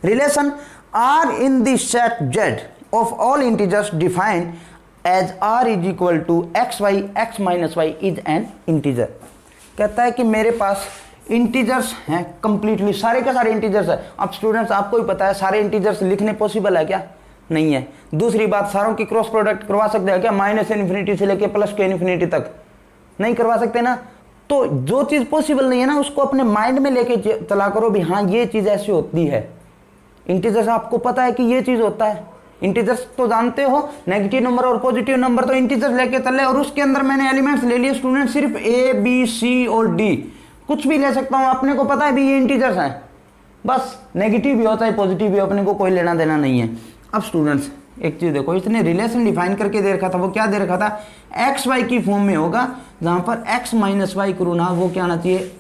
relation R in the set Z of all integers defined as R is equal to xy x minus y is an integer। कहता है कि मेरे पास इंटीजर्स हैं कंप्लीटली, सारे के सारे इंटीजर्स है। अब स्टूडेंट्स आपको ही पता है सारे इंटीजर्स लिखने पॉसिबल है क्या, नहीं है। दूसरी बात, सारों की क्रॉस प्रोडक्ट करवा सकते हैं क्या, -∞ से लेके +∞ तक नहीं करवा सकते ना। तो जो चीज़ पॉसिबल नहीं है ना उसको अपने माइंड में लेके चला करो भी हाँ ये चीज़ ऐसी होती है। इंटीजर्स आपको पता है कि ये चीज़ होता है, इंटीजर्स तो जानते हो, नेगेटिव नंबर और पॉजिटिव नंबर, तो इंटीजर्स लेके चले। और उसके अंदर मैंने एलिमेंट्स ले लिए स्टूडेंट सिर्फ A B C और D, कुछ भी ले सकता हूँ, अपने को पता है भी ये इंटीजर्स हैं, बस नेगेटिव भी हो चाहे पॉजिटिव भी हो, अपने को कोई लेना देना नहीं है। अब स्टूडेंट्स एक चीज़ देखो, इसने रिलेशन डिफाइन करके दे रखा था, वो क्या दे रखा था, एक्स वाई की फॉर्म में होगा, जहाँ पर x माइनस वाई करूँ ना, वो क्या आना चाहिए,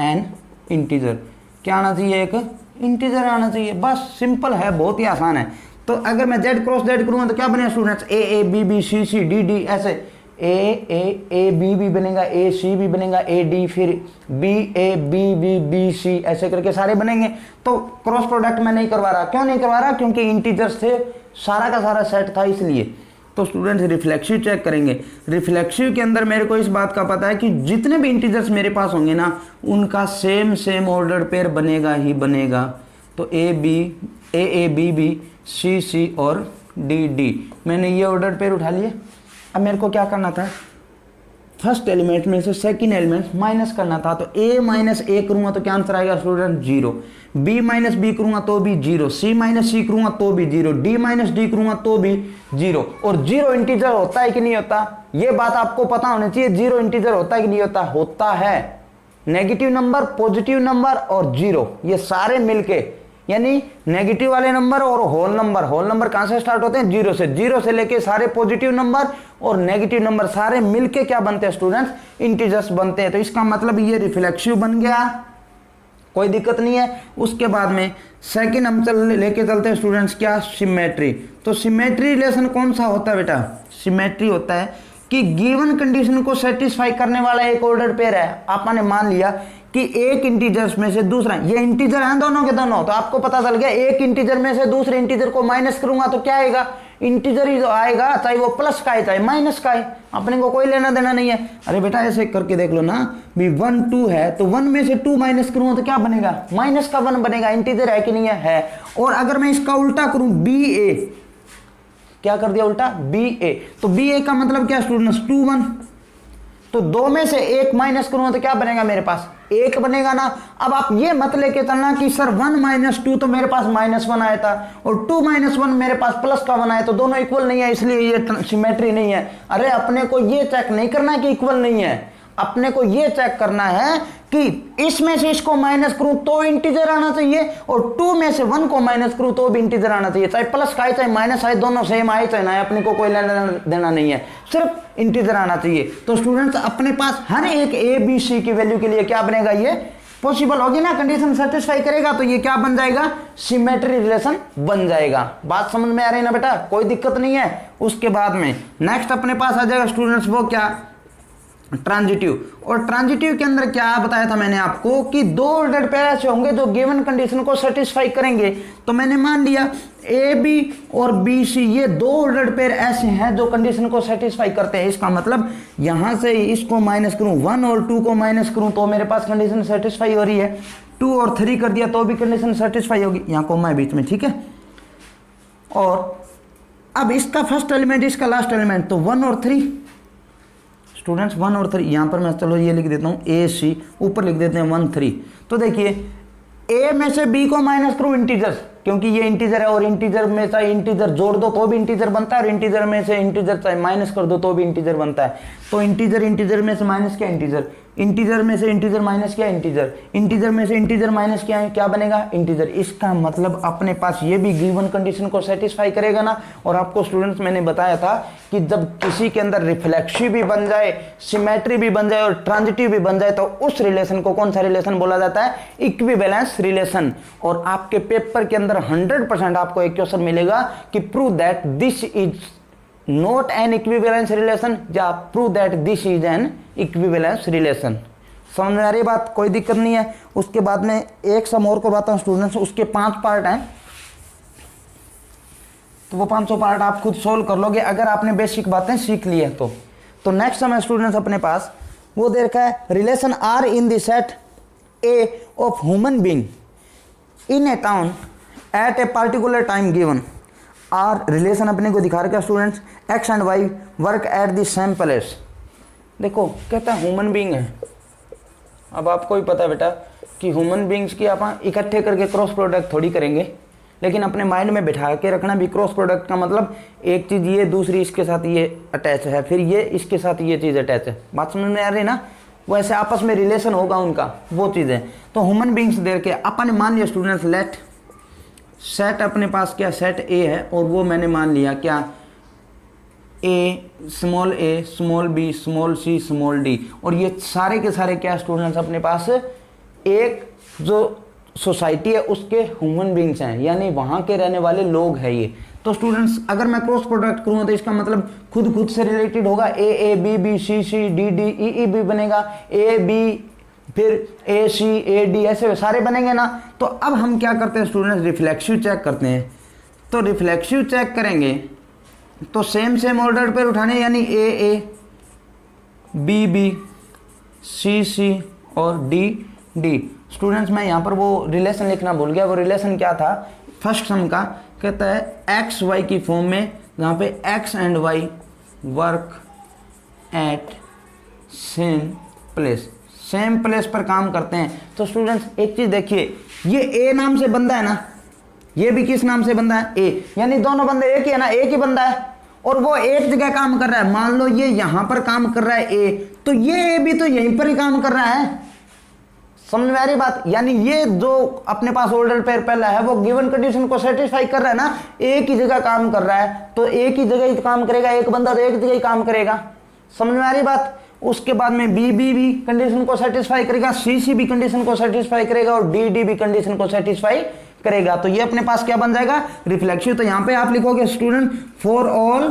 एन इंटीजर, क्या आना चाहिए, एक इंटीजर आना चाहिए, बस सिंपल है, बहुत ही आसान है। तो अगर मैं z क्रॉस z करूँगा तो क्या बनेगा students, a b b c c d d, ऐसे a b भी बनेगा, a c भी बनेगा, a d, फिर b a b b b c, ऐसे करके सारे बनेंगे। तो क्रॉस प्रोडक्ट मैं नहीं करवा रहा, क्यों नहीं करवा रहा, क्योंकि इंटीजर्स थे, सारा का सारा सेट था इसलिए। तो स्टूडेंट्स रिफ्लेक्सिव चेक करेंगे, रिफ्लेक्सिव के अंदर मेरे को इस बात का पता है कि जितने भी इंटीजर्स मेरे पास होंगे ना उनका सेम ऑर्डर पेयर बनेगा ही बनेगा। तो ए बी बी सी सी और डी डी, मैंने ये ऑर्डर पेयर उठा लिए। अब मेरे को क्या करना था, फर्स्ट एलिमेंट में से सेकंड एलिमेंट माइनस करना था। तो a माइनस ए करूँगा तो क्या आंसर आएगा स्टूडेंट, 0। b माइनस बी करूँगा तो भी 0, c माइनस सी करूँगा तो भी 0, d माइनस डी करूँगा तो भी 0। और 0 इंटीजर होता है कि नहीं होता, ये बात आपको पता होनी चाहिए, 0 इंटीजर होता है कि नहीं होता, होता है। नेगेटिव नंबर, पॉजिटिव नंबर और 0, ये सारे मिलके, यानी नेगेटिव वाले नंबर और होल नंबर कहां से स्टार्ट होते हैं, 0 से लेके सारे पॉजिटिव नंबर और नेगेटिव नंबर सारे मिलके क्या बनते हैं स्टूडेंट्स, इंटीजर्स बनते हैं। तो इसका मतलब ये रिफ्लेक्सिव बन गया, कोई दिक्कत नहीं है। उसके बाद में सेकंड हम लेके चलते हैं स्टूडेंट्स, क्या, सिमेट्री। तो सिमेट्री रिलेशन कौन सा होता है बेटा, सिमेट्री होता है कि गिवन कंडीशन को सेटिस्फाई करने वाला एक ऑर्डर पेयर है। आपने मान लिया कि एक इंटीजर्स में से दूसरा, ये इंटीजर हैं दोनों के दोनों, तो आपको पता चल गया एक इंटीजर में से दूसरे इंटीजर को माइनस करूंगा तो क्या आएगा, इंटीजर ही जो आएगा, चाहे वो प्लस का है चाहे माइनस का है, अपने को कोई लेना देना नहीं है। अरे बेटा ऐसे करके देख लो ना, भी 1 2 है तो 1 में से 2 माइनस करूंगा तो क्या बनेगा, माइनस का 1 बनेगा, इंटीजर है कि नहीं है। और अगर मैं इसका उल्टा करूं, बी ए, क्या कर दिया उल्टा, बी ए, तो बी ए का मतलब क्या स्टूडेंट्स, 2 1, तो 2 में से 1 माइनस करूंगा तो क्या बनेगा, मेरे पास 1 बनेगा ना। अब आप ये मत लेके चलना कि सर 1 - 2 तो मेरे पास -1 आया था और 2 - 1 मेरे पास प्लस का 1 आया, तो दोनों इक्वल नहीं है इसलिए ये सिमेट्री नहीं है। अरे अपने को ये चेक नहीं करना है कि इक्वल नहीं है, अपने को ये चेक करना है कि इसमें से इसको माइनस करूं तो इंटीजर आना चाहिए और 2 में से 1 को माइनस करूं तो भी इंटीजर आना चाहिए, चाहे प्लस का आए चाहे माइनस आए, दोनों सेम आए चाहे ना आए, अपने को कोई लेना देना नहीं है, सिर्फ इंटीजर आना चाहिए। तो स्टूडेंट्स अपने पास हर एक ए बी सी की वैल्यू के लिए क्या बनेगा, ये पॉसिबल होगी ना, कंडीशन सेटिस्फाई करेगा तो ये क्या बन जाएगा, सिमेट्री रिलेशन बन जाएगा। बात समझ में आ रही है ना बेटा, कोई दिक्कत नहीं है। उसके बाद में नेक्स्ट अपने पास आ जाएगा स्टूडेंट्स वो क्या, ट्रांजिटिव। और ट्रांजिटिव के अंदर क्या बताया था मैंने आपको कि दो ऑर्डर्ड पेयर ऐसे होंगे जो गिवन कंडीशन को सेटिस्फाई करेंगे। तो मैंने मान लिया ए बी और बी सी ये दो ऑर्डर्ड पेयर ऐसे हैं जो कंडीशन को सेटिस्फाई करते हैं। इसका मतलब यहां से इसको माइनस करूं 1 और 2 को माइनस करूं तो मेरे पास कंडीशन सेटिस्फाई हो रही है। 2 और 3 कर दिया तो भी कंडीशन सेटिस्फाई होगी, यहां कोमा है बीच में, ठीक है। और अब इसका फर्स्ट एलिमेंट इसका लास्ट एलिमेंट तो 1 और 3 स्टूडेंट्स, 1 और 3 यहां पर मैं चलो ये लिख देता हूं ए सी, ऊपर लिख देते हैं 1 3। तो देखिए ए में से बी को माइनस करूं इंटीजर्स, क्योंकि ये इंटीजर है और इंटीजर में चाहे इंटीजर जोड़ दो तो भी इंटीजर बनता है और इंटीजर में से इंटीजर चाहे माइनस कर दो तो भी इंटीजर बनता है। तो इंटीजर में से माइनस क्या इंटीजर में से इंटीजर माइनस क्या इंटीजर में से इंटीजर माइनस क्या है, क्या बनेगा इंटीजर। इसका मतलब अपने पास ये भी गिवन कंडीशन को सेटिस्फाई करेगा ना। और आपको स्टूडेंट्स मैंने बताया था कि जब किसी के अंदर रिफ्लेक्सिव भी बन जाए, सिमेट्री भी बन जाए और ट्रांजिटिव भी बन जाए तो उस रिलेशन को कौन सा रिलेशन बोला जाता है, इक्विवेलेंस रिलेशन। और आपके पेपर के अंदर 100% आपको एक क्वेश्चन मिलेगा कि prove that this is not an equivalence relation या prove that this is an equivalence relation. समझ में आ रही बात, कोई दिक्कत नहीं है। उसके बाद में एक सम और को बताता हूं स्टूडेंट्स, उसके 5 पार्ट हैं तो वो 500 पार्ट आप खुद सोल्व कर लोगे अगर आपने बेसिक बातें सीख ली है तो नेक्स्ट सम है स्टूडेंट्स अपने पास वो दे रखा है relation are in the set A of human being in a town at a particular time given. R relation अपने को दिखा रखा है students, x and y work at the same place. देखो कहता है ह्यूमन बीइंग है। अब आपको ही पता है बेटा कि ह्यूमन बीइंग्स की आप इकट्ठे करके क्रॉस प्रोडक्ट थोड़ी करेंगे, लेकिन अपने माइंड में बिठा के रखना भी क्रॉस प्रोडक्ट का मतलब एक चीज़ ये दूसरी इसके साथ ये अटैच है, फिर ये इसके साथ ये चीज़ अटैच है। बात समझ में आ रही है ना, वैसे आपस में रिलेशन होगा उनका, वो चीज़ें। तो ह्यूमन बीइंग्स दे के अपन मान लिया स्टूडेंट्स लेट सेट अपने पास क्या सेट ए है और वो मैंने मान लिया क्या ए small B small C small D. और ये सारे के सारे क्या स्टूडेंट्स अपने पास एक जो सोसाइटी है उसके ह्यूमन बीइंग्स हैं, यानी वहाँ के रहने वाले लोग हैं ये। तो स्टूडेंट्स अगर मैं क्रॉस प्रोडक्ट करूँ तो इसका मतलब खुद से रिलेटेड होगा, A B C D E B बनेगा, ए बी फिर ए सी ए डी ऐसे सारे बनेंगे ना। तो अब हम क्या करते हैं स्टूडेंट्स, रिफ्लेक्सिव चेक करते हैं। तो रिफ्लेक्सिव चेक करेंगे तो सेम ऑर्डर पर उठाने, यानी ए बी सी और डी। स्टूडेंट्स मैं यहाँ पर वो रिलेशन लिखना भूल गया, वो रिलेशन क्या था फर्स्ट सम का, कहता है एक्स वाई की फॉर्म में, जहाँ पे x and y work at same place पर काम करते हैं। तो स्टूडेंट्स एक चीज देखिए, ये ए नाम से बंदा है ना, ये भी किस नाम से बंदा है ए, यानी दोनों बंदे एक ही है ना, एक ही बंदा है और वो एक जगह काम कर रहा है। मान लो ये यहां पर काम कर रहा है ए, तो ये ए भी तो यहीं पर ही काम कर रहा है। समझ में आ रही बात, यानी ये जो अपने पास ऑर्डर पेयर पहला है वो गिवन कंडीशन को सेटिस्फाई कर रहा है ना, एक ही जगह काम कर रहा है तो एक ही जगह ही काम करेगा, एक बंदा तो एक जगह ही काम करेगा। समझ में आ रही बात। उसके बाद में बी भी कंडीशन को सेटिस्फाई करेगा, सी भी कंडीशन को सेटिस्फाई करेगा और डी भी कंडीशन को सेटिस्फाई करेगा। तो ये अपने पास क्या बन जाएगा, रिफ्लेक्सिव। तो यहां पे आप लिखोगे student for all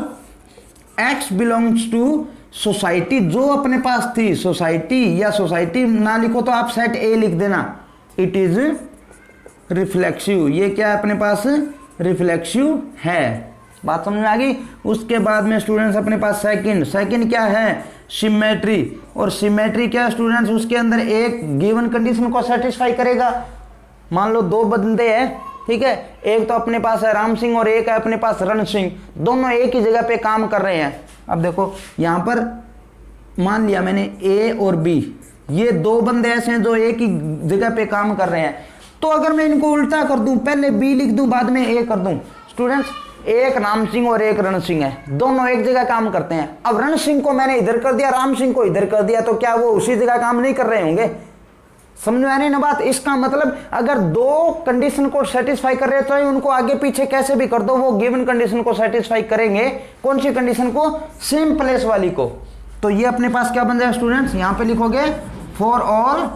x belongs to society, जो अपने पास थी सोसाइटी, या सोसाइटी ना लिखो तो आप सेट ए लिख देना, इट इज रिफ्लेक्सिव। ये क्या है अपने पास, रिफ्लेक्सिव है। बात समझ में आ गई। उसके बाद में स्टूडेंट्स अपने पास सेकंड क्या है, सिमेट्री। और सिमेट्री क्या है स्टूडेंट्स, उसके अंदर एक गिवन कंडीशन को सेटिस्फाई करेगा। मान लो दो बंदे हैं, ठीक है, एक तो अपने पास है राम सिंह और एक है अपने पास रण सिंह, दोनों एक ही जगह पे काम कर रहे हैं। अब देखो यहां पर मान लिया मैंने ए और बी, ये दो बंदे ऐसे हैं जो एक ही जगह पे काम कर रहे हैं। तो अगर मैं इनको उल्टा कर दूं, पहले बी लिख दूं बाद में ए कर दूं, स्टूडेंट्स एक राम सिंह और एक रण सिंह है, दोनों एक जगह काम करते हैं। अब रण सिंह को मैंने इधर कर दिया, राम सिंह को इधर कर दिया, तो क्या वो उसी जगह काम नहीं कर रहे होंगे। समझ में आ रही ना बात। इसका मतलब अगर दो कंडीशन को सेटिस्फाई कर रहे हैं तो उनको आगे पीछे कैसे भी कर दो, वो गिवन कंडीशन को सेटिस्फाई करेंगे। कौन सी कंडीशन को, सेम प्लेस वाली को। तो ये अपने पास क्या बन जाएगा स्टूडेंट्स, यहां पे लिखोगे for all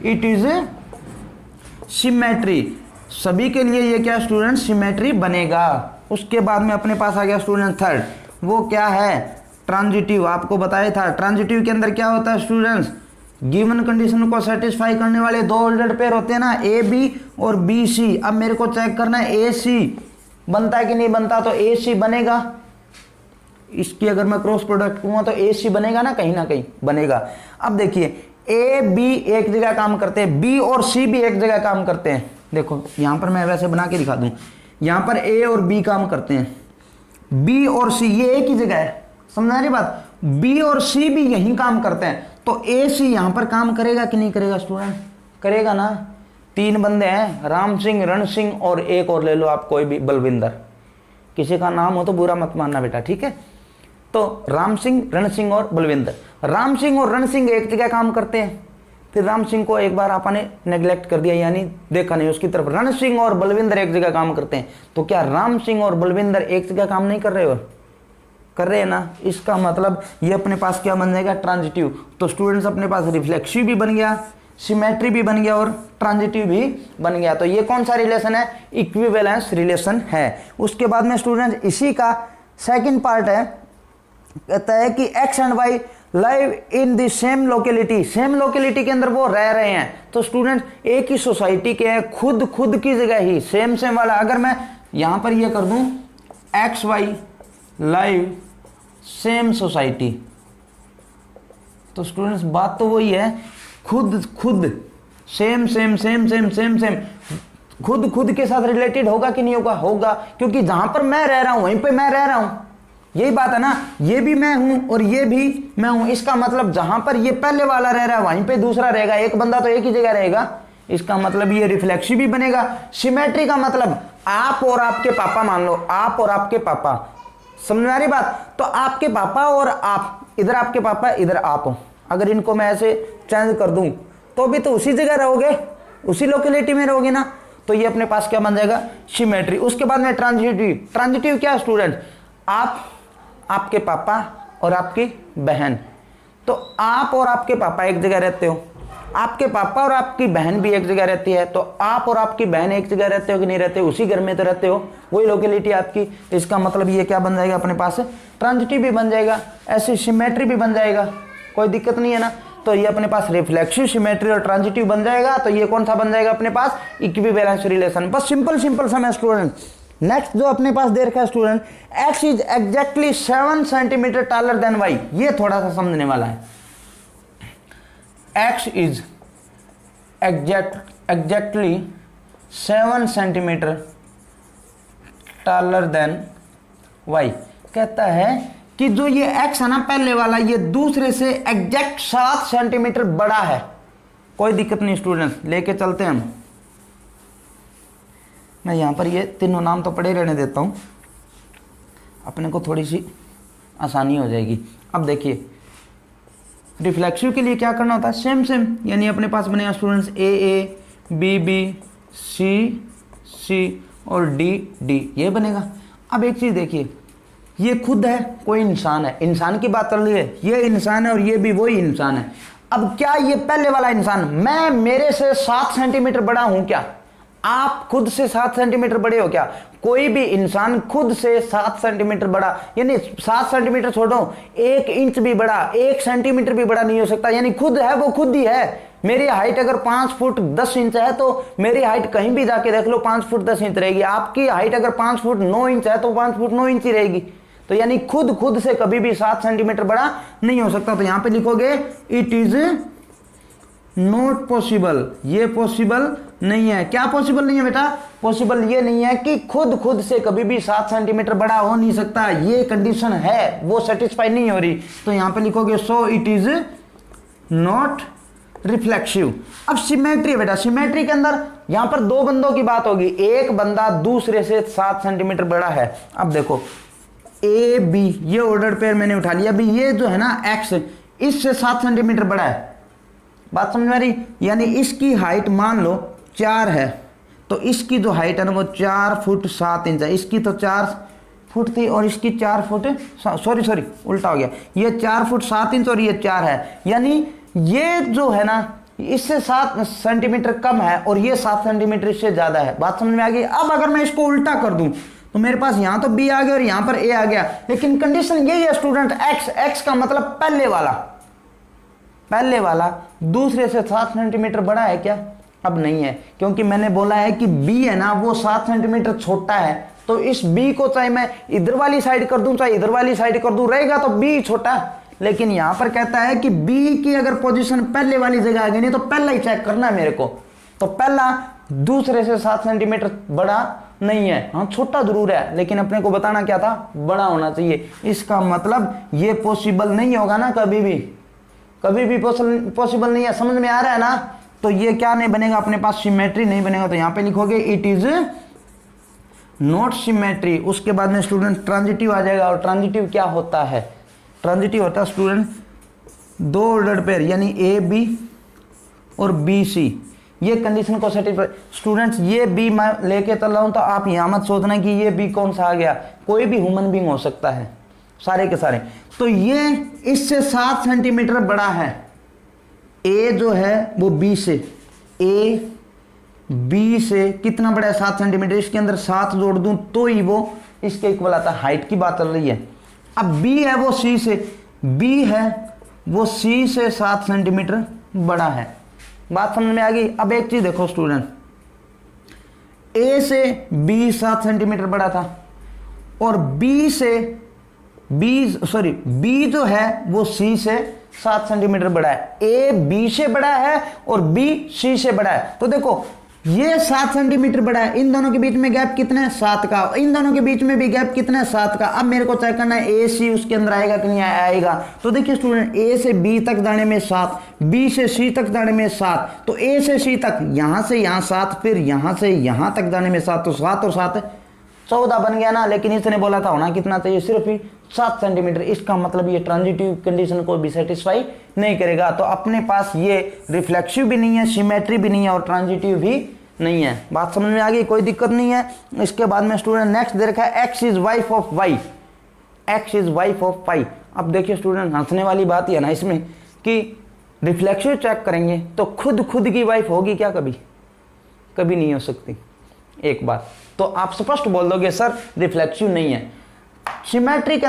it is symmetry. सभी के लिए ये क्या स्टूडेंट सिमेट्री बनेगा। उसके बाद में अपने पास आ गया स्टूडेंट थर्ड, वो क्या है ट्रांजिटिव। आपको बताया था ट्रांजिटिव के अंदर क्या होता है स्टूडेंट्स, गिवन कंडीशन को सेटिस्फाई करने वाले दो ऑर्डर्ड पेयर होते हैं ना, ए बी और बी सी। अब मेरे को चेक करना है ए सी बनता है कि नहीं बनता, तो ए सी बनेगा। इसकी अगर मैं क्रॉस प्रोडक्ट करूंगा तो ए सी बनेगा ना कहीं बनेगा। अब देखिए ए बी एक जगह काम करते हैं, बी और सी भी एक जगह काम करते हैं। देखो यहां पर मैं वैसे बना के दिखा दूं, यहां पर ए और बी काम करते हैं, बी और सी ये एक ही जगह है, समझा रही बात। बी और सी भी यहीं काम करते हैं, तो ए सी यहां पर काम करेगा कि नहीं करेगा स्टूडेंट, करेगा ना। तीन बंदे हैं, राम सिंह, रण सिंह और एक और ले लो आप कोई भी, बलविंदर। किसी का नाम हो तो बुरा मत मानना बेटा, ठीक है। तो राम सिंह, रण सिंह और बलविंदर, राम सिंह और रण सिंह एक जगह काम करते हैं। फिर राम सिंह को एक बार आपने नेग्लेक्ट कर दिया, यानी देखा नहीं उसकी तरफ। रण सिंह और बलविंदर एक जगह काम करते हैं, तो क्या राम सिंह और बलविंदर एक जगह काम नहीं कर रहे हो, कर रहे हैं ना। इसका मतलब ये अपने पास क्या बन जाएगा ट्रांजिटिव। तो स्टूडेंट्स अपने पास रिफ्लेक्सिव भी बन गया, सिमेट्री भी बन गया और ट्रांजिटिव भी बन गया। तो ये कौन सा रिलेशन है, इक्विवेलेंस रिलेशन है। उसके बाद में स्टूडेंट इसी का सेकंड पार्ट है, कहता है कि x and y live in the same locality. Same locality के अंदर वो रह रहे हैं, तो स्टूडेंट एक ही सोसाइटी के हैं, खुद की जगह ही सेम वाला। अगर मैं यहां पर ये कर दूं x y live same society, तो स्टूडेंट्स बात तो वही है, खुद सेम खुद के साथ रिलेटेड होगा कि नहीं होगा, होगा, क्योंकि जहां पर मैं रह रहा हूं वहीं पे मैं रह रहा हूं। यही बात है ना, ये भी मैं हूं और ये भी मैं हूं। इसका मतलब जहां पर ये पहले वाला रह रहा है वहीं पे दूसरा रहेगा, एक बंदा तो एक ही जगह रहेगा। इसका मतलब ये रिफ्लेक्सिव भी बनेगा। सिमेट्री का मतलब आप और आपके पापा, मान लो आप और आपके पापा, समझ में आ रही बात। तो आपके पापा और आप, इधर आपके पापा इधर आप हो, अगर इनको मैं ऐसे चेंज कर दूं तो भी तो उसी जगह रहोगे, उसी लोकेलिटी में रहोगे ना। तो ये अपने पास क्या बन जाएगा सिमेट्री। उसके बाद में ट्रांजिटिव। ट्रांजिटिव क्या स्टूडेंट, आप, आपके पापा और आपकी बहन, तो आप और आपके पापा एक जगह रहते हो, आपके पापा और आपकी बहन भी एक जगह रहती है, तो आप और आपकी बहन एक जगह रहते हो कि नहीं रहते, उसी घर में तो रहते हो, वही लोकेलिटी आपकी। इसका मतलब ये क्या बन जाएगा अपने पास ट्रांजिटिव भी बन जाएगा, ऐसी सिमेट्री भी बन जाएगा, कोई दिक्कत नहीं है ना। तो ये अपने पास रिफ्लेक्सिव, सिमेट्री और ट्रांजिटिव बन जाएगा। तो ये कौन सा बन जाएगा अपने पास इक्विवेलेंस रिलेशन। बस सिंपल सा है स्टूडेंट। नेक्स्ट जो अपने पास दे रखा है student, x is exactly 7 centimetre taller than y. ये थोड़ा सा समझने वाला है। X is exactly 7 centimetre taller than y. कहता है कि जो ये एक्स है ना पहले वाला, ये दूसरे से एग्जैक्ट 7 सेंटीमीटर बड़ा है। कोई दिक्कत नहीं स्टूडेंट्स, लेके चलते हैं हम। मैं यहां पर ये तीनों नाम तो पढ़े रहने देता हूं, अपने को थोड़ी सी आसानी हो जाएगी। अब देखिए रिफ्लेक्सिव के लिए क्या करना होता है, सेम, यानी अपने पास बनेगा स्टूडेंट्स ए बी सी और डी ये बनेगा। अब एक चीज देखिए, ये खुद है, कोई इंसान है, इंसान की बात चल रही है, ये इंसान है और ये भी वही इंसान है। अब क्या ये पहले वाला इंसान, मैं मेरे से 7 सेंटीमीटर बड़ा हूं क्या, आप खुद से 7 सेंटीमीटर बड़े हो क्या, कोई भी इंसान खुद से 7 सेंटीमीटर बड़ा, यानी 7 सेंटीमीटर छोड़ो 1 इंच भी बड़ा, 1 सेंटीमीटर भी बड़ा नहीं हो सकता। यानी खुद है वो खुद ही है। मेरी हाइट अगर 5 फुट 10 इंच है तो मेरी हाइट कहीं भी जाके देख लो 5 फुट 10 इंच रहेगी। आपकी हाइट अगर 5 फुट 9 इंच है तो 5 फुट 9 इंच ही रहेगी। तो यानी खुद से कभी भी 7 सेंटीमीटर बड़ा नहीं हो सकता। तो यहां पे लिखोगे इट इज नॉट पॉसिबल, ये पॉसिबल नहीं है। क्या पॉसिबल नहीं है बेटा, पॉसिबल ये नहीं है कि खुद से कभी भी 7 सेंटीमीटर बड़ा हो नहीं सकता, ये कंडीशन है वो सेटिस्फाई नहीं हो रही। तो यहां पे लिखोगे so it is not reflexive. अब सिमेट्री बेटा, सिमेट्री के अंदर यहां पर 2 बंदों की बात होगी, एक बंदा दूसरे से 7 सेंटीमीटर बड़ा है। अब देखो ए बी, ये ऑर्डर पेयर मैंने उठा लिया। अभी ये जो है ना एक्स, इससे 7 सेंटीमीटर बड़ा है, बात समझ में आ रही। यानी इसकी हाइट मान लो 4 है, तो इसकी जो हाइट है ना वो 4 फुट 7 इंच है। इसकी तो 4 फुट थी और इसकी 4 फुट, सॉरी उल्टा हो गया, ये 4 फुट 7 इंच और ये 4 है। यानी ये जो है ना इससे 7 सेंटीमीटर कम है और ये 7 सेंटीमीटर इससे ज्यादा है। बात समझ में आ गई। अब अगर मैं इसको उल्टा कर दूं तो मेरे पास यहां तो बी आ गया और यहां पर ए आ गया, लेकिन कंडीशन यही है स्टूडेंट, एक्स का मतलब पहले वाला दूसरे से 7 सेंटीमीटर बड़ा है क्या? अब नहीं है, क्योंकि मैंने बोला है कि बी है ना वो 7 सेंटीमीटर छोटा है, तो इस बी को चाहे मैं इधर वाली साइड कर दूं चाहे इधर वाली साइड कर दूं, रहेगा तो बी छोटा। लेकिन यहां पर कहता है कि बी की अगर पोजीशन पहले वाली जगह आ गई, नहीं तो पहला ही चेक करना है मेरे को, तो पहला दूसरे से 7 सेंटीमीटर बड़ा नहीं है, हाँ छोटा जरूर है, लेकिन अपने को बताना क्या था, बड़ा होना चाहिए। इसका मतलब ये पॉसिबल नहीं होगा ना, कभी भी पॉसिबल नहीं है। समझ में आ रहा है ना? तो ये क्या नहीं बनेगा अपने पास, सिमेट्री नहीं बनेगा। तो यहां पे लिखोगे इट इज नॉट सिमेट्री। उसके बाद में स्टूडेंट ट्रांजिटिव आ जाएगा, और ट्रांजिटिव क्या होता है? ट्रांजिटिव होता है स्टूडेंट दो ऑर्डर्ड पेयर, यानी ए बी और बी सी, ये कंडीशन को सेटिस्फाई। स्टूडेंट्स ये बी मैं लेके चल रहा हूं, तो आप यहां मत सोचना कि ये बी कौन सा आ गया, कोई भी ह्यूमन बीइंग हो सकता है, सारे के सारे। तो ये इससे 7 सेंटीमीटर बड़ा है, ए जो है वो बी से, ए बी से कितना बड़ा है? 7 सेंटीमीटर। इसके अंदर 7 जोड़ दूं तो ही वो इसके इक्वल आता है, हाइट की बात चल रही है। अब बी है वो सी से, बी है वो सी से 7 सेंटीमीटर बड़ा है। बात समझ में आ गई? अब एक चीज देखो स्टूडेंट, ए से बी 7 सेंटीमीटर बड़ा था, और बी जो है वो सी से 7 सेंटीमीटर बड़ा है। ए बी से बड़ा है और बी सी से बड़ा है। तो देखो ये 7 सेंटीमीटर बड़ा है, इन दोनों के बीच में गैप कितना है? 7 का। इन दोनों के बीच में भी गैप कितना है? 7 का। अब मेरे को चेक करना है ए सी उसके अंदर आएगा कि नहीं आएगा। तो देखिए स्टूडेंट, ए से बी तक जाने में 7, बी से सी तक जाने में 7, तो ए से सी तक यहां से यहां 7, फिर यहां से यहां तक जाने में 7, तो 7 और 7 14 बन गया ना। लेकिन इसने बोला था होना कितना चाहिए? सिर्फ ही 7 सेंटीमीटर। इसका मतलब ये ट्रांजिटिव कंडीशन को भी सेटिस्फाई नहीं करेगा। तो अपने पास ये रिफ्लेक्सिव भी नहीं है, सिमेट्री भी नहीं है, और ट्रांजिटिव भी नहीं है। बात समझ में आ गई? कोई दिक्कत नहीं है। इसके बाद में स्टूडेंट नेक्स्ट दे रखा है x is wife of y, x is wife of y. अब देखिए स्टूडेंट, हंसने वाली बात ही है ना इसमें कि रिफ्लेक्सिव चेक करेंगे तो खुद की वाइफ होगी क्या? कभी नहीं हो सकती। एक बात तो आप स्पष्ट बोल दोगे सर रिफ्लेक्सिव नहीं है। सिमेट्री के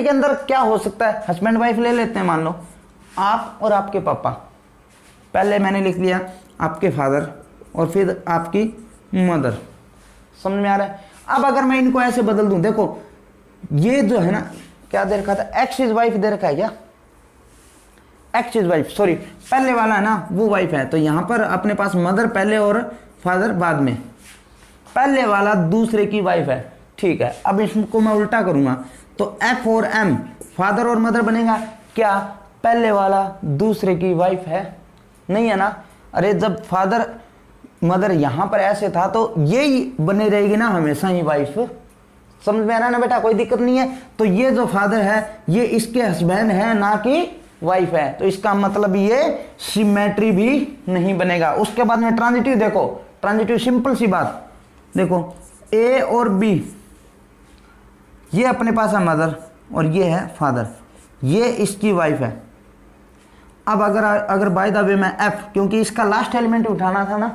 अंदर क्या हो सकता है? हस्बैंड वाइफ ले लेते हैं, मान लो आप और आपके पापा। पहले मैंने लिख लिया आपके फादर और फिर आपकी मदर। समझ में आ रहा है? अब अगर मैं इनको ऐसे बदल दूं, देखो ये जो है ना, क्या दे रखा था? एक्स इज वाइफ दे रखा है क्या? एक्स इज वाइफ, सॉरी पहले वाला है ना वो वाइफ है, तो यहां पर अपने पास मदर पहले और फादर बाद में, पहले वाला दूसरे की वाइफ है, ठीक है। अब इसको मैं उल्टा करूंगा तो एफ और एम फादर और मदर बनेगा। क्या पहले वाला दूसरे की वाइफ है? नहीं है ना। अरे जब फादर मदर यहां पर ऐसे था तो यही बने रहेगी ना हमेशा ही वाइफ। समझ में आ रहा है ना बेटा? कोई दिक्कत नहीं है। तो ये जो फादर है ये इसके हस्बैंड है ना कि वाइफ है, तो इसका मतलब ये सिमेट्री भी नहीं बनेगा। उसके बाद में ट्रांजिटिव देखो, ट्रांजिटिव सिंपल सी बात देखो, ए और बी ये अपने पास है मदर और ये है फादर, ये इसकी वाइफ है। अब अगर बाय द वे मैं एफ, क्योंकि इसका लास्ट एलिमेंट उठाना था ना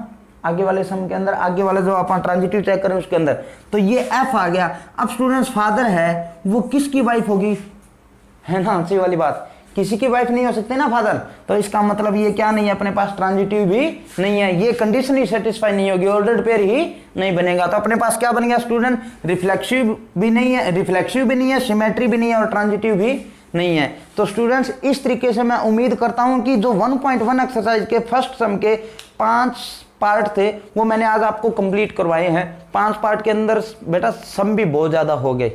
आगे वाले सम के अंदर, आगे वाले जो अपन ट्रांजिटिव चेक करें उसके अंदर, तो ये एफ आ गया। अब स्टूडेंट्स फादर है वो किसकी वाइफ होगी? है ना अच्छी वाली बात, किसी की वाइफ नहीं हो सकती ना फादर। तो इसका मतलब ये क्या नहीं है अपने पास? ट्रांजिटिव भी नहीं है, ये कंडीशन ही सेटिस्फाई नहीं होगी, ऑर्डर्ड पेयर ही नहीं बनेगा। तो अपने पास क्या बन गया स्टूडेंट? रिफ्लेक्सिव भी नहीं है, सिमेट्री भी नहीं है और ट्रांजिटिव भी नहीं है। तो स्टूडेंट्स इस तरीके से मैं उम्मीद करता हूं कि जो 1.1 एक्सरसाइज के फर्स्ट सम के 5 पार्ट थे वो मैंने आज आपको कंप्लीट करवाए हैं। 5 पार्ट के अंदर बेटा सम भी बहुत ज्यादा हो गए,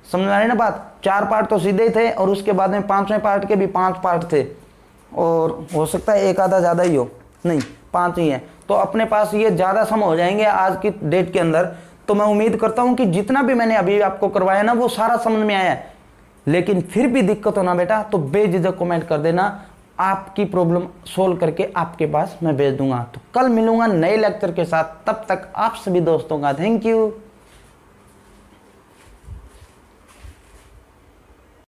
समझ में आ रही ना बात? 4 पार्ट तो सीधे ही थे और उसके बाद में 5वें पार्ट के भी 5 पार्ट थे, और हो सकता है एक आधा ज़्यादा ही हो, नहीं 5 ही है। तो अपने पास ये ज़्यादा सम हो जाएंगे आज की डेट के अंदर। तो मैं उम्मीद करता हूँ कि जितना भी मैंने अभी आपको करवाया ना वो सारा समझ में आया है। लेकिन फिर भी दिक्कत हो ना बेटा तो बेझिझक कमेंट कर देना, आपकी प्रॉब्लम सोल्व करके आपके पास मैं भेज दूंगा। तो कल मिलूंगा नए लेक्चर के साथ, तब तक आप सभी दोस्तों का थैंक यू।